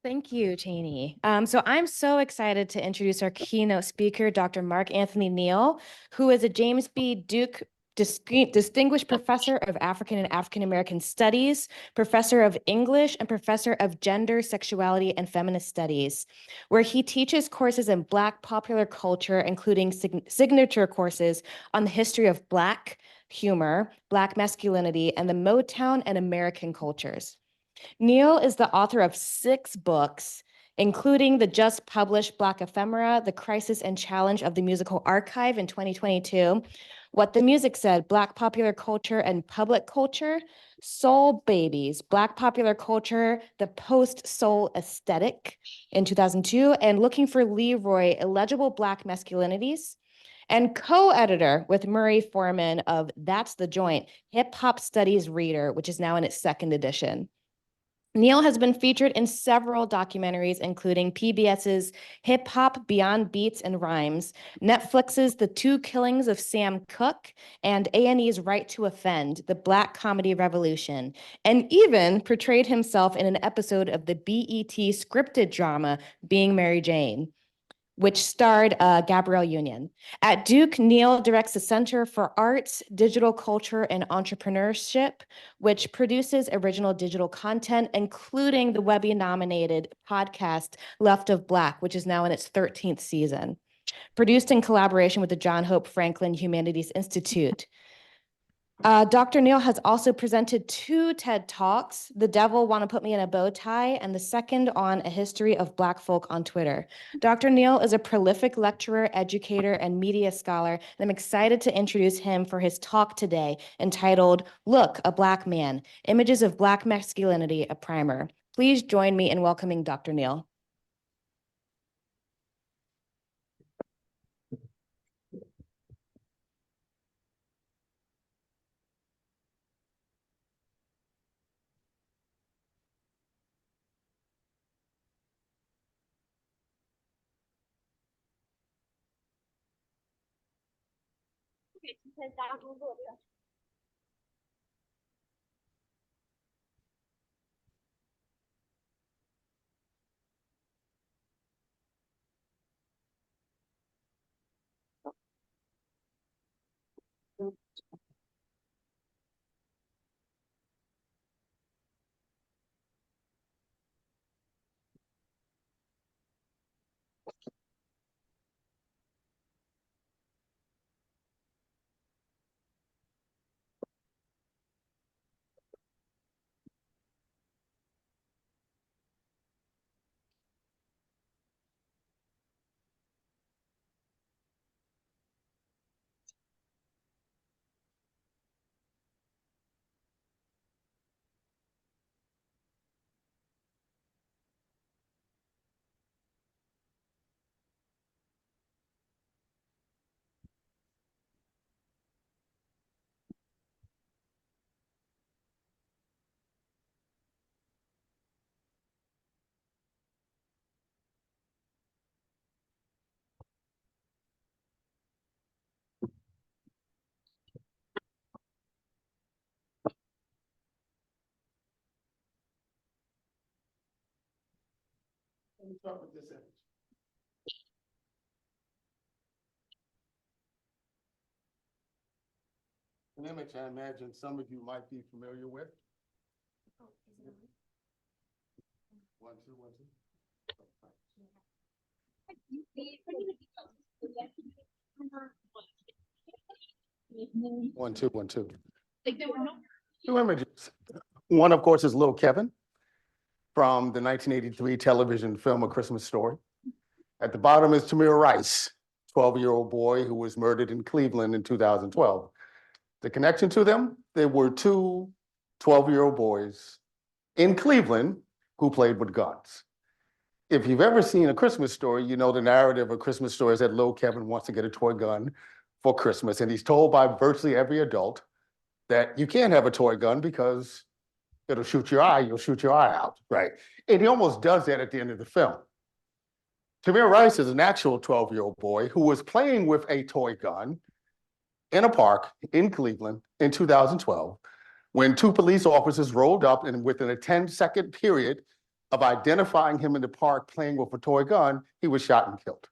Thank you, Cheney. So I'm so excited to introduce our keynote speaker, Dr. Mark Anthony Neal, who is a James B. Duke Distinguished Professor of African and African American Studies, Professor of English, and Professor of Gender, Sexuality, and Feminist Studies, where he teaches courses in Black popular culture, including signature courses on the history of Black humor, Black masculinity, and the Motown and American cultures. Neal is the author of 6 books, including the just published Black Ephemera, The Crisis and Challenge of the Musical Archive in 2022, What the Music Said, Black Popular Culture and Public Culture, Soul Babies, Black Popular Culture, The Post-Soul Aesthetic in 2002, and Looking for Leroy, Illegible Black Masculinities, and co-editor with Murray Foreman of That's the Joint, Hip Hop Studies Reader, which is now in its 2nd edition. Neal has been featured in several documentaries, including PBS's Hip Hop Beyond Beats and Rhymes, Netflix's The Two Killings of Sam Cooke, and A&E's Right to Offend, The Black Comedy Revolution, and even portrayed himself in an episode of the BET scripted drama Being Mary Jane, which starred Gabrielle Union. At Duke, Neal directs the Center for Arts, Digital Culture, and Entrepreneurship, which produces original digital content, including the Webby-nominated podcast Left of Black, which is now in its 13th season, produced in collaboration with the John Hope Franklin Humanities Institute. Dr. Neal has also presented 2 TED Talks, The Devil Wanna Put Me in a Bow Tie, and the second on a history of Black folk on Twitter. Dr. Neal is a prolific lecturer, educator, and media scholar, and I'm excited to introduce him for his talk today entitled, Look, a Black Man, Images of Black Masculinity, a Primer. Please join me in welcoming Dr. Neal. Let me start with this image. An image I imagine some of you might be familiar with. 1, 2, 1, 2. 1, 2, 1, 2. 2 images. One, of course, is little Kevin from the 1983 television film A Christmas Story. At the bottom is Tamir Rice, 12-year-old boy who was murdered in Cleveland in 2012. The connection to them, there were 2 12-year-old boys in Cleveland who played with guns. If you've ever seen A Christmas Story, you know the narrative of A Christmas Story is that little Kevin wants to get a toy gun for Christmas, and he's told by virtually every adult that you can't have a toy gun because it'll shoot your eye, you'll shoot your eye out, right? And he almost does that at the end of the film. Tamir Rice is an actual 12-year-old boy who was playing with a toy gun in a park in Cleveland in 2012 when two police officers rolled up, and within a 10-second period of identifying him in the park playing with a toy gun, he was shot and killed.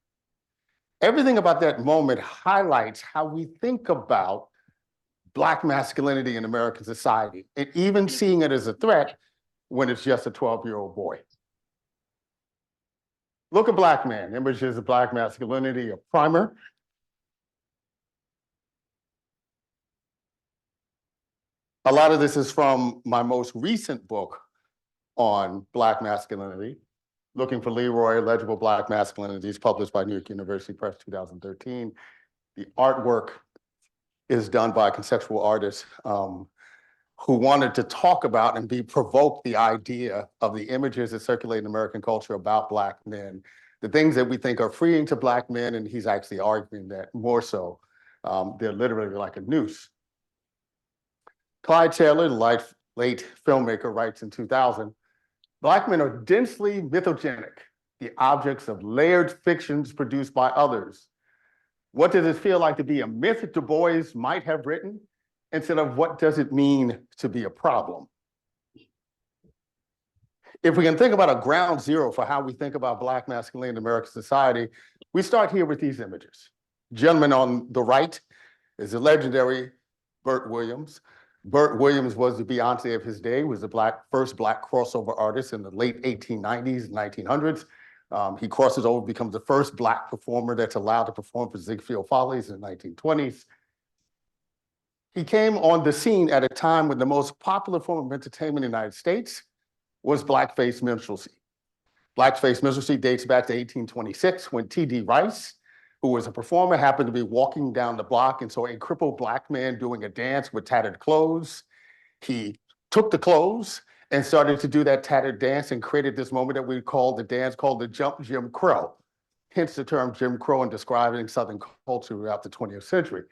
Everything about that moment highlights how we think about Black masculinity in American society, and even seeing it as a threat when it's just a 12-year-old boy. Look at Black man, images of Black masculinity, a primer. A lot of this is from my most recent book on Black masculinity, Looking for Leroy, Legible Black Masculinities, published by New York University Press, 2013. The artwork is done by a conceptual artist who wanted to talk about and provoke the idea of the images that circulate in American culture about Black men, the things that we think are freeing to Black men, and he's actually arguing that more so, they're literally like a noose. Clyde Taylor, the late filmmaker, writes in 2000, Black men are densely mythogenic, the objects of layered fictions produced by others. What does it feel like to be a myth Du Bois might have written, instead of what does it mean to be a problem? If we can think about a ground zero for how we think about Black masculinity in American society, we start here with these images. Gentleman on the right is the legendary Bert Williams. Bert Williams was the Beyonce of his day, was the first Black crossover artist in the late 1890s, 1900s. He crosses over, becomes the first Black performer that's allowed to perform for Ziegfeld Follies in the 1920s. He came on the scene at a time when the most popular form of entertainment in the United States was blackface minstrelsy. Blackface minstrelsy dates back to 1826 when T.D. Rice, who was a performer, happened to be walking down the block and saw a crippled Black man doing a dance with tattered clothes. He took the clothes and started to do that tattered dance and created this moment that we call the dance called the Jump Jim Crow, hence the term Jim Crow in describing Southern culture throughout the 20th century.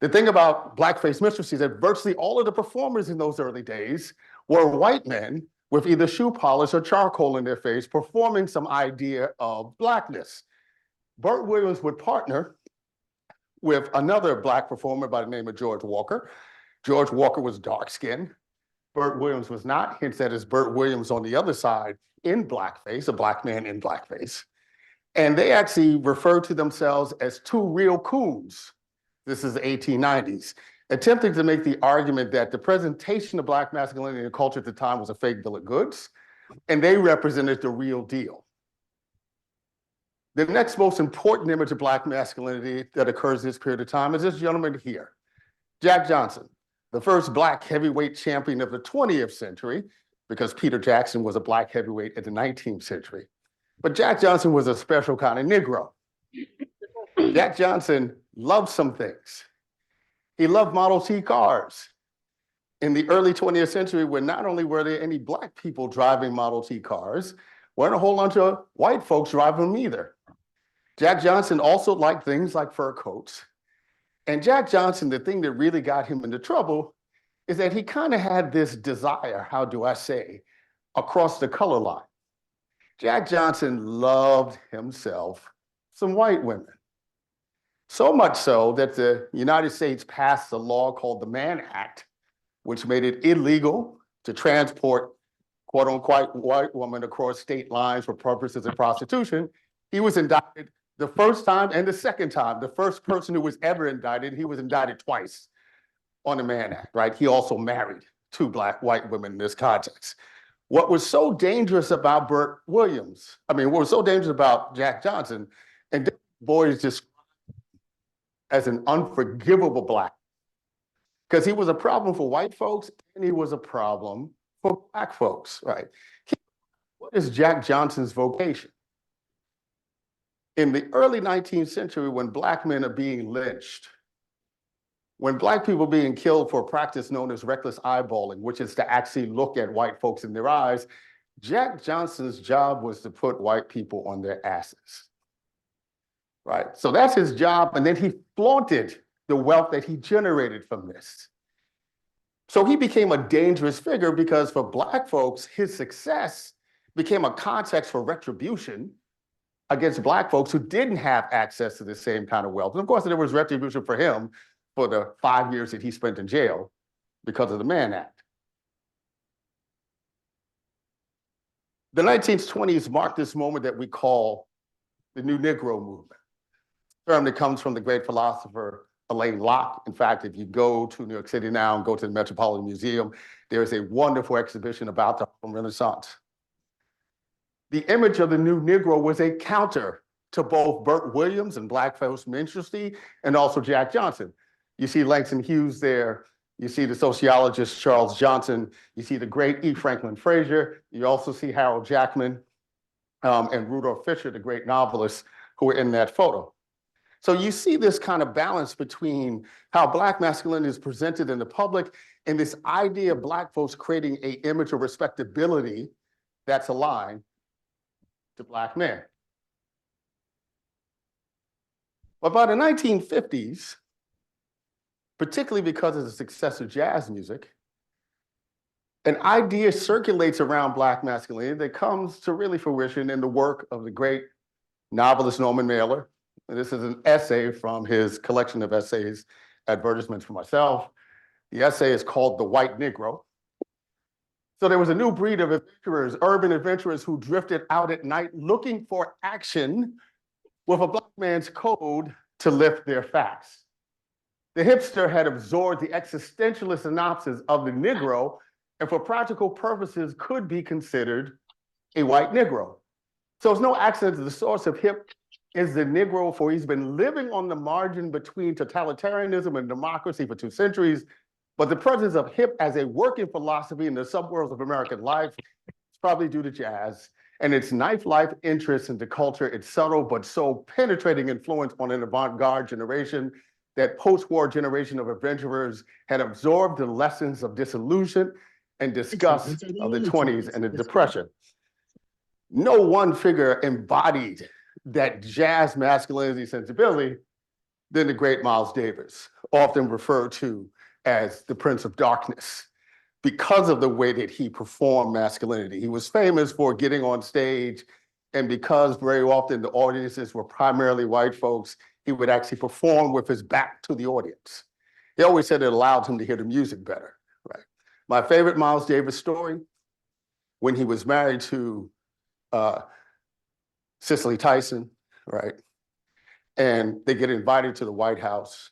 The thing about blackface minstrelsy is that virtually all of the performers in those early days were white men with either shoe polish or charcoal in their face performing some idea of Blackness. Bert Williams would partner with another Black performer by the name of George Walker. George Walker was dark-skinned. Bert Williams was not, hence that is Bert Williams on the other side in blackface, a Black man in blackface. And they actually referred to themselves as two real coons. This is the 1890s, attempting to make the argument that the presentation of Black masculinity in culture at the time was a fake bill of goods, and they represented the real deal. The next most important image of Black masculinity that occurs this period of time is this gentleman here, Jack Johnson, the first Black heavyweight champion of the 20th century, because Peter Jackson was a Black heavyweight in the 19th century. But Jack Johnson was a special kind of Negro. Jack Johnson loved some things. He loved Model T cars. In the early 20th century, when not only were there any Black people driving Model T cars, weren't a whole bunch of white folks driving them either. Jack Johnson also liked things like fur coats. And Jack Johnson, the thing that really got him into trouble is that he kind of had this desire, how do I say, across the color line. Jack Johnson loved himself some white women. So much so that the United States passed a law called the Mann Act, which made it illegal to transport quote unquote white women across state lines for purposes of prostitution. He was indicted the first time and the second time. The first person who was ever indicted, he was indicted twice on the Mann Act, right? He also married two white women in this context. What was so dangerous about Bert Williams, what was so dangerous about Jack Johnson, and Boys described as an unforgivable Black, because he was a problem for white folks and he was a problem for Black folks, right? What is Jack Johnson's vocation? In the early 19th century, when Black men are being lynched, when Black people are being killed for a practice known as reckless eyeballing, which is to actually look at white folks in their eyes, Jack Johnson's job was to put white people on their asses, right? So that's his job, and then he flaunted the wealth that he generated from this. So he became a dangerous figure because for Black folks, his success became a context for retribution against Black folks who didn't have access to the same kind of wealth. And of course, there was retribution for him for the 5 years that he spent in jail because of the Mann Act. The 1920s marked this moment that we call the New Negro movement, a term that comes from the great philosopher Alain Locke. In fact, if you go to New York City now and go to the Metropolitan Museum, there is a wonderful exhibition about the Harlem Renaissance. The image of the New Negro was a counter to both Burt Williams and Black folks' minstrelsy and also Jack Johnson. You see Langston Hughes there. You see the sociologist Charles Johnson. You see the great E. Franklin Frazier. You also see Harold Jackman and Rudolph Fisher, the great novelist, who were in that photo. So you see this kind of balance between how Black masculinity is presented in the public and this idea of Black folks creating an image of respectability that's aligned to Black men. But by the 1950s, particularly because of the success of jazz music, an idea circulates around Black masculinity that comes to really fruition in the work of the great novelist Norman Mailer. And this is an essay from his collection of essays, Advertisements for Myself. The essay is called The White Negro. So there was a new breed of adventurers, urban adventurers, who drifted out at night looking for action with a Black man's code to lift their facts. The hipster had absorbed the existentialist synopsis of the Negro, and for practical purposes could be considered a white Negro. So it's no accident that the source of hip is the Negro, for he's been living on the margin between totalitarianism and democracy for 2 centuries. But the presence of hip as a working philosophy in the subworlds of American life is probably due to jazz and its knife-life interest into culture, its subtle but so penetrating influence on an avant-garde generation. That post-war generation of adventurers had absorbed the lessons of disillusion and disgust of the 20s and the Depression. No one figure embodied that jazz masculinity sensibility than the great Miles Davis, often referred to as the Prince of Darkness, because of the way that he performed masculinity. He was famous for getting on stage, and because very often the audiences were primarily white folks, he would actually perform with his back to the audience. He always said it allowed him to hear the music better, right? My favorite Miles Davis story, when he was married to Cicely Tyson, right? And they get invited to the White House,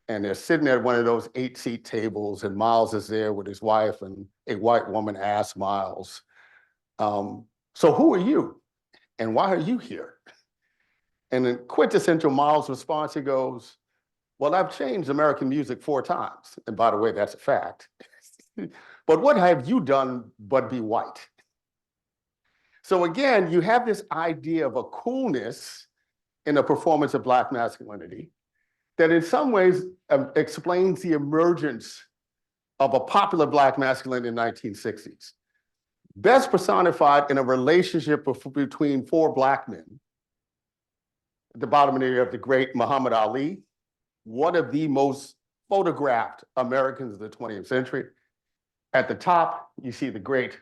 and they're sitting at one of those 8-seat tables, and Miles is there with his wife, and a white woman asks Miles, so who are you? And why are you here? And in quintessential Miles' response, he goes, well, I've changed American music 4 times. And by the way, that's a fact. But what have you done but be white? So again, you have this idea of a coolness in the performance of Black masculinity that in some ways explains the emergence of a popular Black masculinity in the 1960s. Best personified in a relationship between 4 Black men. At the bottom of the great Muhammad Ali, one of the most photographed Americans of the 20th century. At the top, you see the great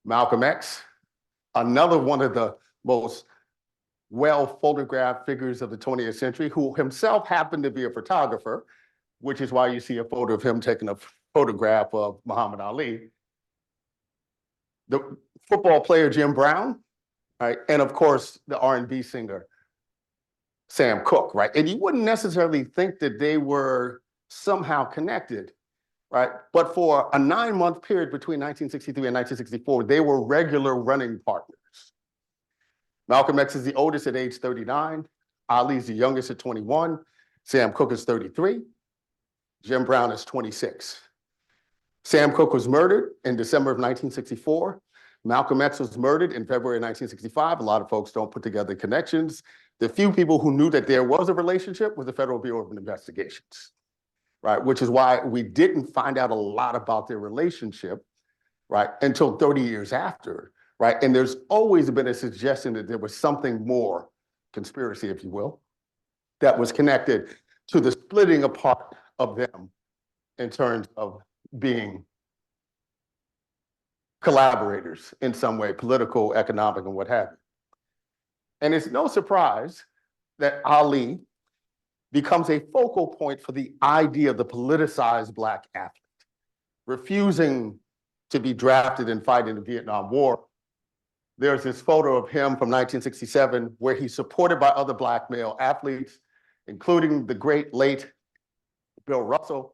Malcolm X, another one of the most well-photographed figures of the 20th century, who himself happened to be a photographer, which is why you see a photo of him taking a photograph of Muhammad Ali. The football player Jim Brown, right? And of course, the R&B singer Sam Cooke, right? And you wouldn't necessarily think that they were somehow connected, right? But for a 9-month period between 1963 and 1964, they were regular running partners. Malcolm X is the oldest at age 39. Ali is the youngest at 21. Sam Cooke is 33. Jim Brown is 26. Sam Cooke was murdered in December of 1964. Malcolm X was murdered in February of 1965. A lot of folks don't put together connections. The few people who knew that there was a relationship was the Federal Bureau of Investigations, right? Which is why we didn't find out a lot about their relationship, right, until 30 years after, right? And there's always been a suggestion that there was something more, conspiracy, if you will, that was connected to the splitting apart of them in terms of being collaborators in some way, political, economic, and what have you. And it's no surprise that Ali becomes a focal point for the idea of the politicized Black athlete, refusing to be drafted and fight in the Vietnam War. There's this photo of him from 1967 where he's supported by other Black male athletes, including the great late Bill Russell.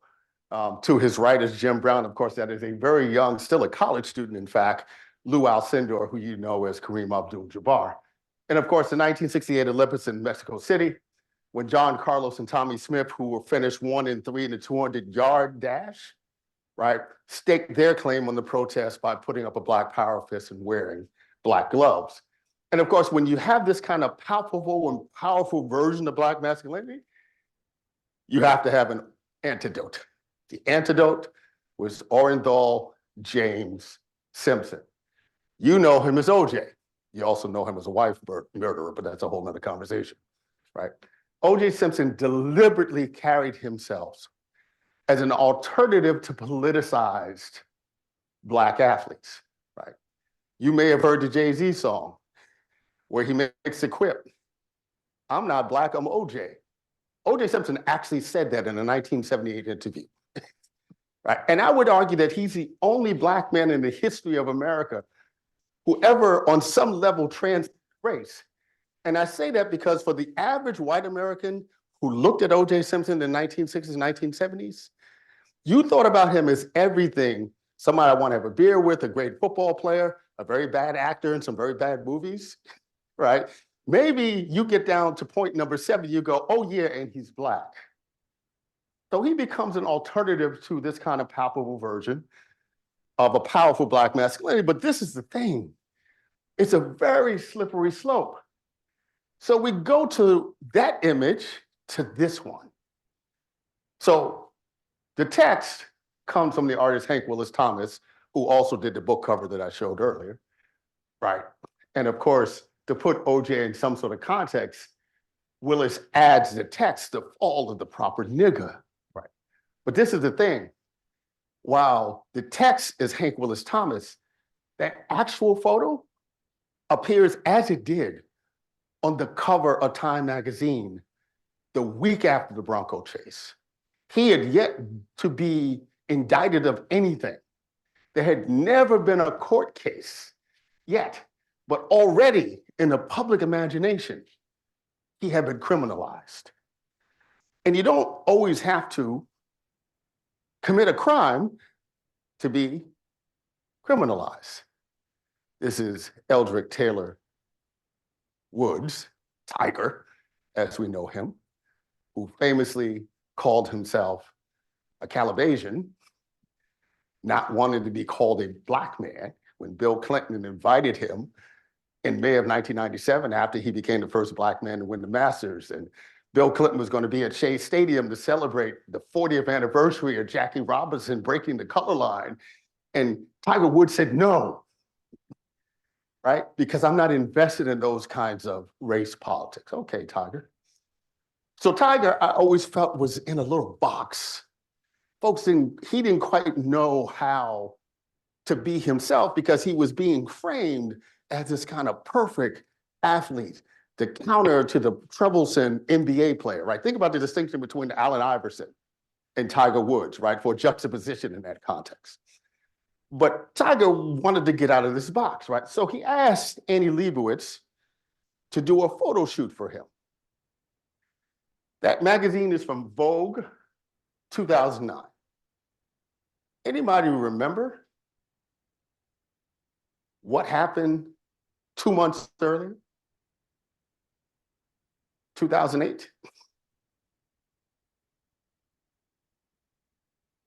To his right is Jim Brown. Of course, that is a very young, still a college student, in fact, Lou Alcindor, who you know as Kareem Abdul-Jabbar. And of course, the 1968 Olympics in Mexico City, when John Carlos and Tommy Smith, who were finished 1 and 3 in the 200-yard dash, right, staked their claim on the protest by putting up a Black power fist and wearing Black gloves. And of course, when you have this kind of palpable and powerful version of Black masculinity, you have to have an antidote. The antidote was Orenthal James Simpson. You know him as OJ. You also know him as a wife murderer, but that's a whole nother conversation, right? OJ Simpson deliberately carried himself as an alternative to politicized Black athletes, right? You may have heard the Jay-Z song where he makes the quip, "I'm not Black, I'm OJ." OJ Simpson actually said that in a 1978 interview. Right? And I would argue that he's the only Black man in the history of America who ever, on some level, transcended race. And I say that because for the average white American who looked at O.J. Simpson in the 1960s, 1970s, you thought about him as everything: somebody I want to have a beer with, a great football player, a very bad actor in some very bad movies, right? Maybe you get down to point number 7, you go, oh yeah, and he's Black. So he becomes an alternative to this kind of palpable version of a powerful Black masculinity. But this is the thing. It's a very slippery slope. So we go to that image to this one. So the text comes from the artist Hank Willis Thomas, who also did the book cover that I showed earlier, right? And of course, to put OJ in some sort of context, Willis adds the text of all of the proper nigga. But this is the thing. While the text is Hank Willis Thomas, that actual photo appears as it did on the cover of Time magazine the week after the Bronco chase. He had yet to be indicted of anything. There had never been a court case yet, but already in the public imagination, he had been criminalized. And you don't always have to commit a crime to be criminalized. This is Eldrick Taylor Woods, Tiger, as we know him, who famously called himself a Calabasian, not wanting to be called a Black man, when Bill Clinton invited him in May of 1997 after he became the first Black man to win the Masters. And Bill Clinton was going to be at Shea Stadium to celebrate the 40th anniversary of Jackie Robinson breaking the color line. And Tiger Woods said, no, right? Because I'm not invested in those kinds of race politics. Okay, Tiger. So Tiger, I always felt, was in a little box. He didn't quite know how to be himself because he was being framed as this kind of perfect athlete, the counter to the troublesome NBA player, right? Think about the distinction between Allen Iverson and Tiger Woods, right? For juxtaposition in that context. But Tiger wanted to get out of this box, right? So he asked Annie Leibovitz to do a photo shoot for him. That magazine is from Vogue, 2009. Anybody remember what happened 2 months earlier? 2008.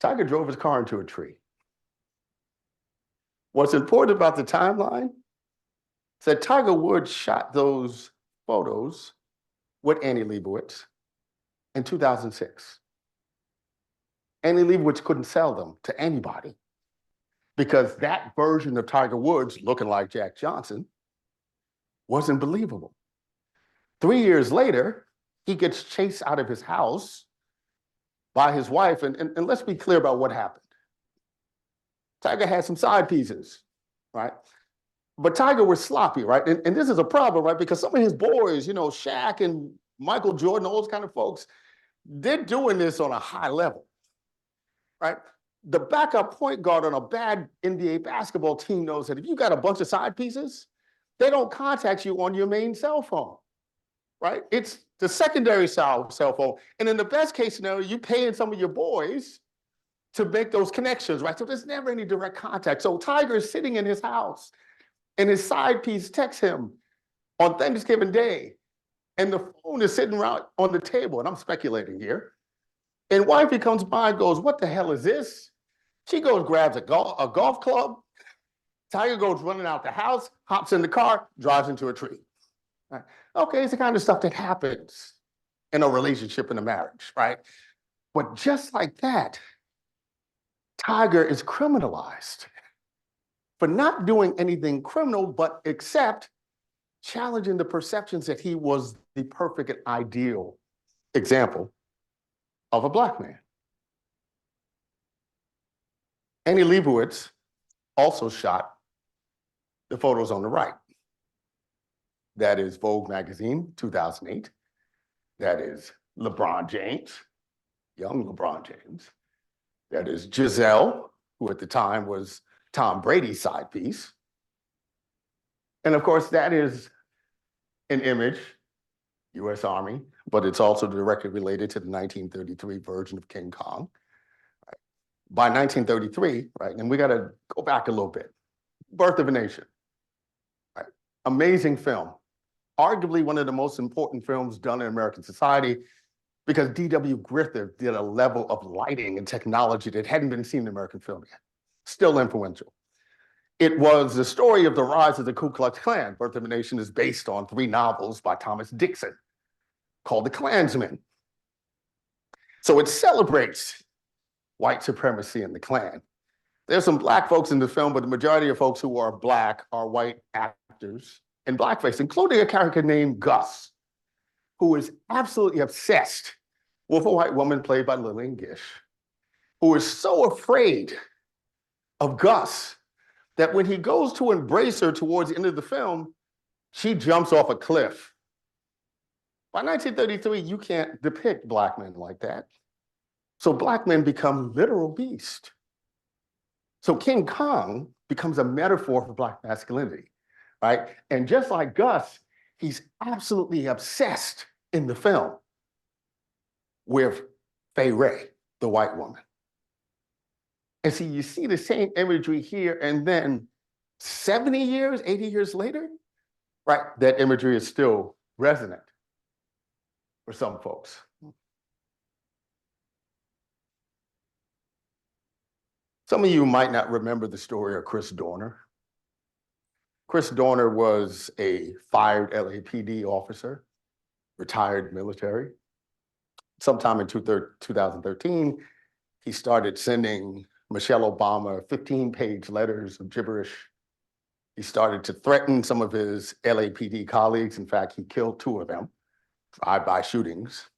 Tiger drove his car into a tree. What's important about the timeline is that Tiger Woods shot those photos with Annie Leibovitz in 2006. Annie Leibovitz couldn't sell them to anybody because that version of Tiger Woods looking like Jack Johnson wasn't believable. 3 years later, he gets chased out of his house by his wife. And let's be clear about what happened. Tiger had some side pieces, right? But Tiger was sloppy, right? And this is a problem, right? Because some of his boys, you know, Shaq and Michael Jordan, all those kind of folks, they're doing this on a high level, right? The backup point guard on a bad NBA basketball team knows that if you got a bunch of side pieces, they don't contact you on your main cell phone, right? It's the secondary cell phone. And in the best case scenario, you paying some of your boys to make those connections, right? So there's never any direct contact. So Tiger is sitting in his house and his side piece texts him on Thanksgiving Day, and the phone is sitting around on the table, and I'm speculating here. And wifey comes by and goes, "What the hell is this?" She goes, grabs a golf club. Tiger goes running out the house, hops in the car, drives into a tree. Right? Okay, it's the kind of stuff that happens in a relationship, in a marriage, right? But just like that, Tiger is criminalized for not doing anything criminal, but except challenging the perceptions that he was the perfect and ideal example of a Black man. Annie Leibovitz also shot the photos on the right. That is Vogue magazine, 2008. That is LeBron James, young LeBron James. That is Giselle, who at the time was Tom Brady's side piece. And of course, that is an image, US Army, but it's also directly related to the 1933 version of King Kong. Right? By 1933, right, and we gotta go back a little bit, Birth of a Nation, right? Amazing film, arguably one of the most important films done in American society, because D.W. Griffith did a level of lighting and technology that hadn't been seen in American film yet. Still influential. It was the story of the rise of the Ku Klux Klan. Birth of a Nation is based on 3 novels by Thomas Dixon called The Klansman. So it celebrates white supremacy in the Klan. There's some Black folks in the film, but the majority of folks who are Black are white actors in blackface, including a character named Gus, who is absolutely obsessed with a white woman played by Lillian Gish, who is so afraid of Gus that when he goes to embrace her towards the end of the film, she jumps off a cliff. By 1933, you can't depict Black men like that. So Black men become literal beasts. So King Kong becomes a metaphor for Black masculinity, right? And just like Gus, he's absolutely obsessed in the film with Fay Wray, the white woman. And so you see the same imagery here, and then 70 years, 80 years later, right, that imagery is still resonant for some folks. Some of you might not remember the story of Chris Dorner. Chris Dorner was a fired LAPD officer, retired military. Sometime in 2013, he started sending Michelle Obama 15-page letters of gibberish. He started to threaten some of his LAPD colleagues. In fact, he killed 2 of them, drive-by shootings.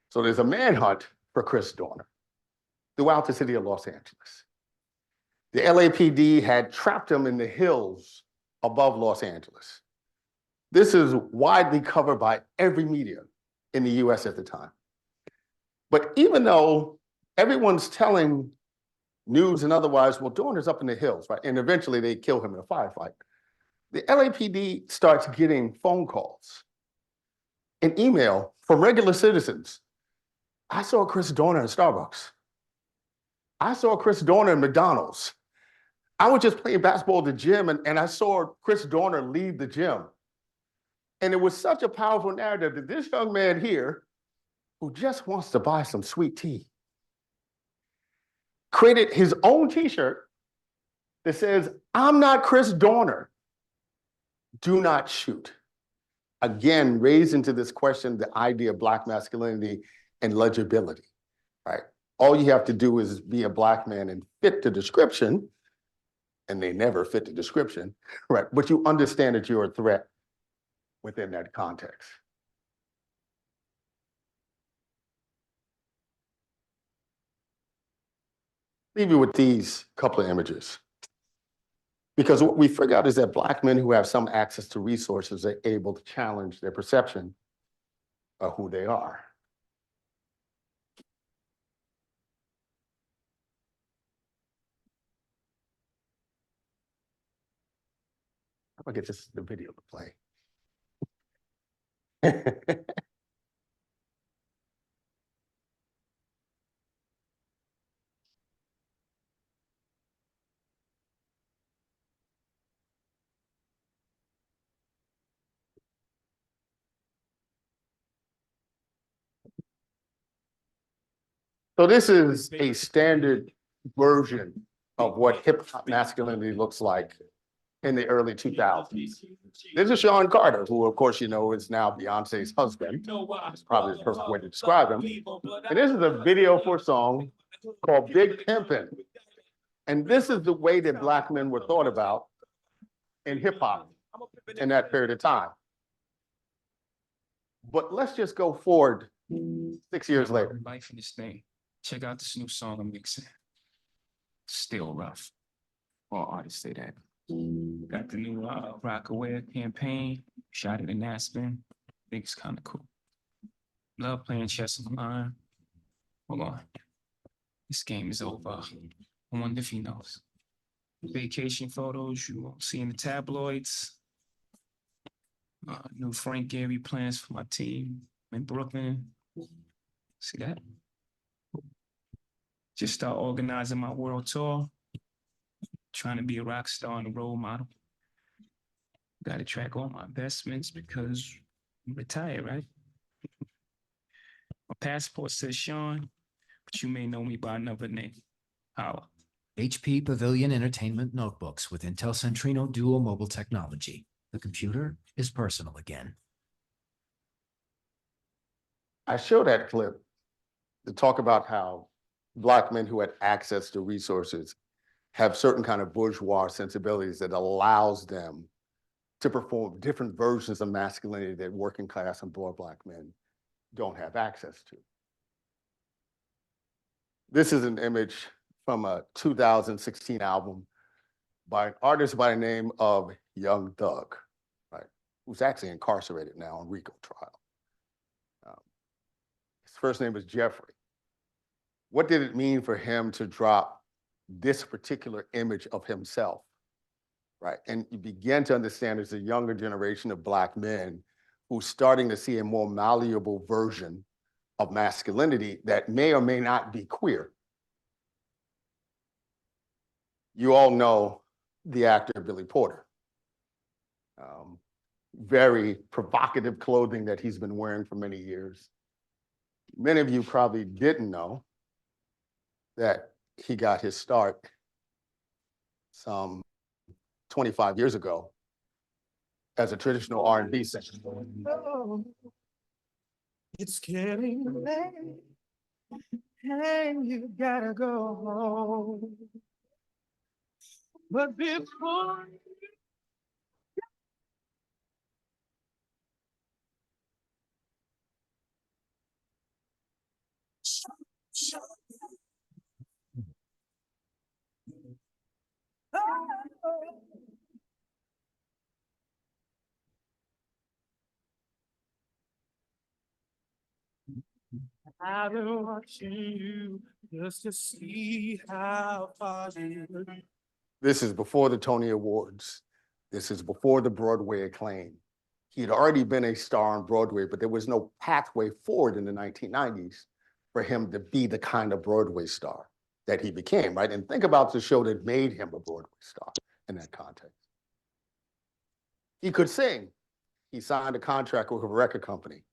So there's a manhunt for Chris Dorner throughout the city of Los Angeles. The LAPD had trapped him in the hills above Los Angeles. This is widely covered by every media in the US at the time. But even though everyone's telling news and otherwise, well, Dorner's up in the hills, right? And eventually they kill him in a firefight. The LAPD starts getting phone calls and email from regular citizens. I saw Chris Dorner in Starbucks. I saw Chris Dorner in McDonald's. I was just playing basketball at the gym and I saw Chris Dorner leave the gym. And it was such a powerful narrative that this young man here, who just wants to buy some sweet tea, created his own t-shirt that says, "I'm not Chris Dorner, do not shoot." Again, raised into this question, the idea of Black masculinity and legibility, right? All you have to do is be a Black man and fit the description, and they never fit the description, right? But you understand that you're a threat within that context. leave you with these couple of images. Because what we figure out is that Black men who have some access to resources are able to challenge their perception of who they are. How do I get the video to play? So this is a standard version of what hip hop masculinity looks like in the early 2000s. This is Sean Carter, who of course you know is now Beyonce's husband. It's probably the perfect way to describe him. And this is a video for a song called Big Pimpin'. And this is the way that Black men were thought about in hip hop in that period of time. But let's just go forward 6 years later. Life in this thing. Check out this new song I'm mixing. Still rough. All artists say that. Got the new Rockaware campaign. Shot it in Aspen. Think it's kind of cool. Love playing chess online. Hold on. This game is over. I wonder if he knows. Vacation photos you won't see in the tabloids. New Frank Gehry plans for my team in Brooklyn. See that? Just start organizing my world tour. Trying to be a rock star and a role model. Got to track all my investments because I'm retired, right? My passport says Sean, but you may know me by another name. Holla. HP Pavilion Entertainment Notebooks with Intel Centrino Dual Mobile Technology. The computer is personal again. I show that clip to talk about how Black men who had access to resources have certain kind of bourgeois sensibilities that allows them to perform different versions of masculinity that working class and poor Black men don't have access to. This is an image from a 2016 album by an artist by the name of Young Thug, right? Who's actually incarcerated now on RICO trial. His first name is Jeffrey. What did it mean for him to drop this particular image of himself, right? And you begin to understand there's a younger generation of Black men who's starting to see a more malleable version of masculinity that may or may not be queer. You all know the actor Billy Porter. Very provocative clothing that he's been wearing for many years. Many of you probably didn't know that he got his start some 25 years ago as a traditional R&B singer. Oh, it's getting late and you gotta go home. But before I've been watching you just to see how far you. This is before the Tony Awards. This is before the Broadway acclaim. He had already been a star on Broadway, but there was no pathway forward in the 1990s for him to be the kind of Broadway star that he became, right? And think about the show that made him a Broadway star in that context. He could sing. He signed a contract with a record company.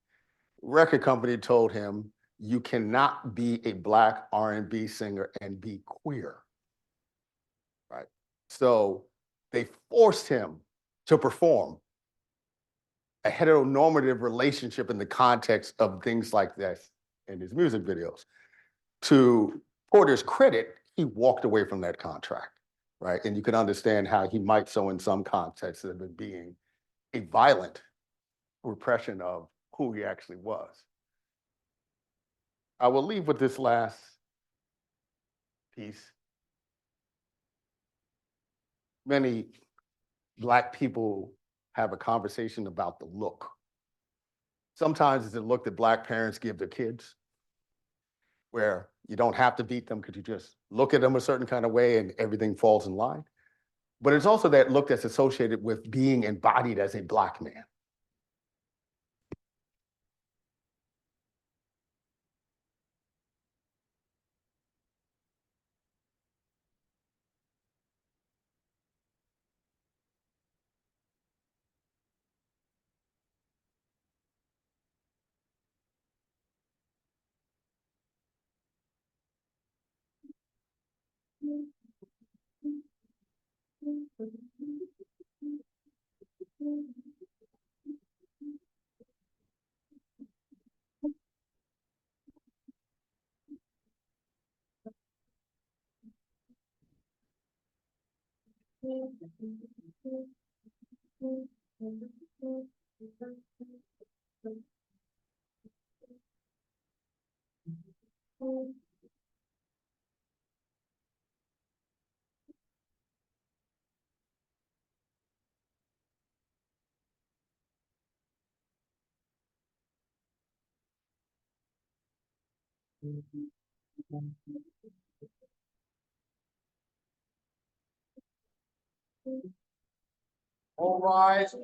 Record company told him, you cannot be a Black R&B singer and be queer, right? So they forced him to perform a heteronormative relationship in the context of things like this in his music videos. To Porter's credit, he walked away from that contract, right? And you can understand how he might so in some contexts have been being a violent repression of who he actually was. I will leave with this last piece. many Black people have a conversation about the look. Sometimes it's the look that Black parents give their kids, where you don't have to beat them because you just look at them a certain kind of way and everything falls in line. But it's also that look that's associated with being embodied as a Black man. All rise.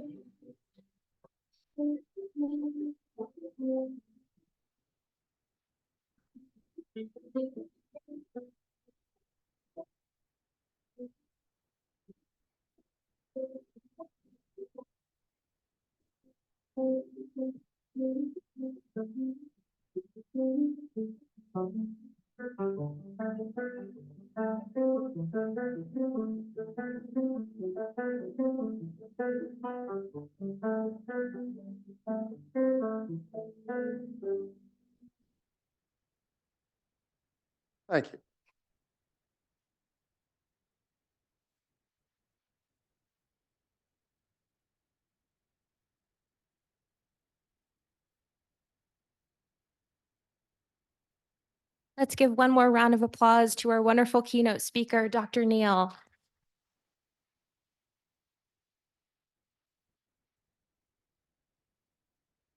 Thank you. Let's give one more round of applause to our wonderful keynote speaker, Dr. Neal.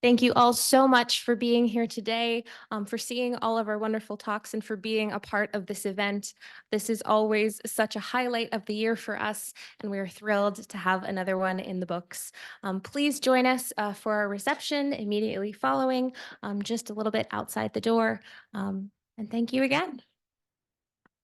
Thank you all so much for being here today, for seeing all of our wonderful talks, and for being a part of this event. This is always such a highlight of the year for us, and we're thrilled to have another one in the books. Please join us for our reception immediately following, just a little bit outside the door. And thank you again.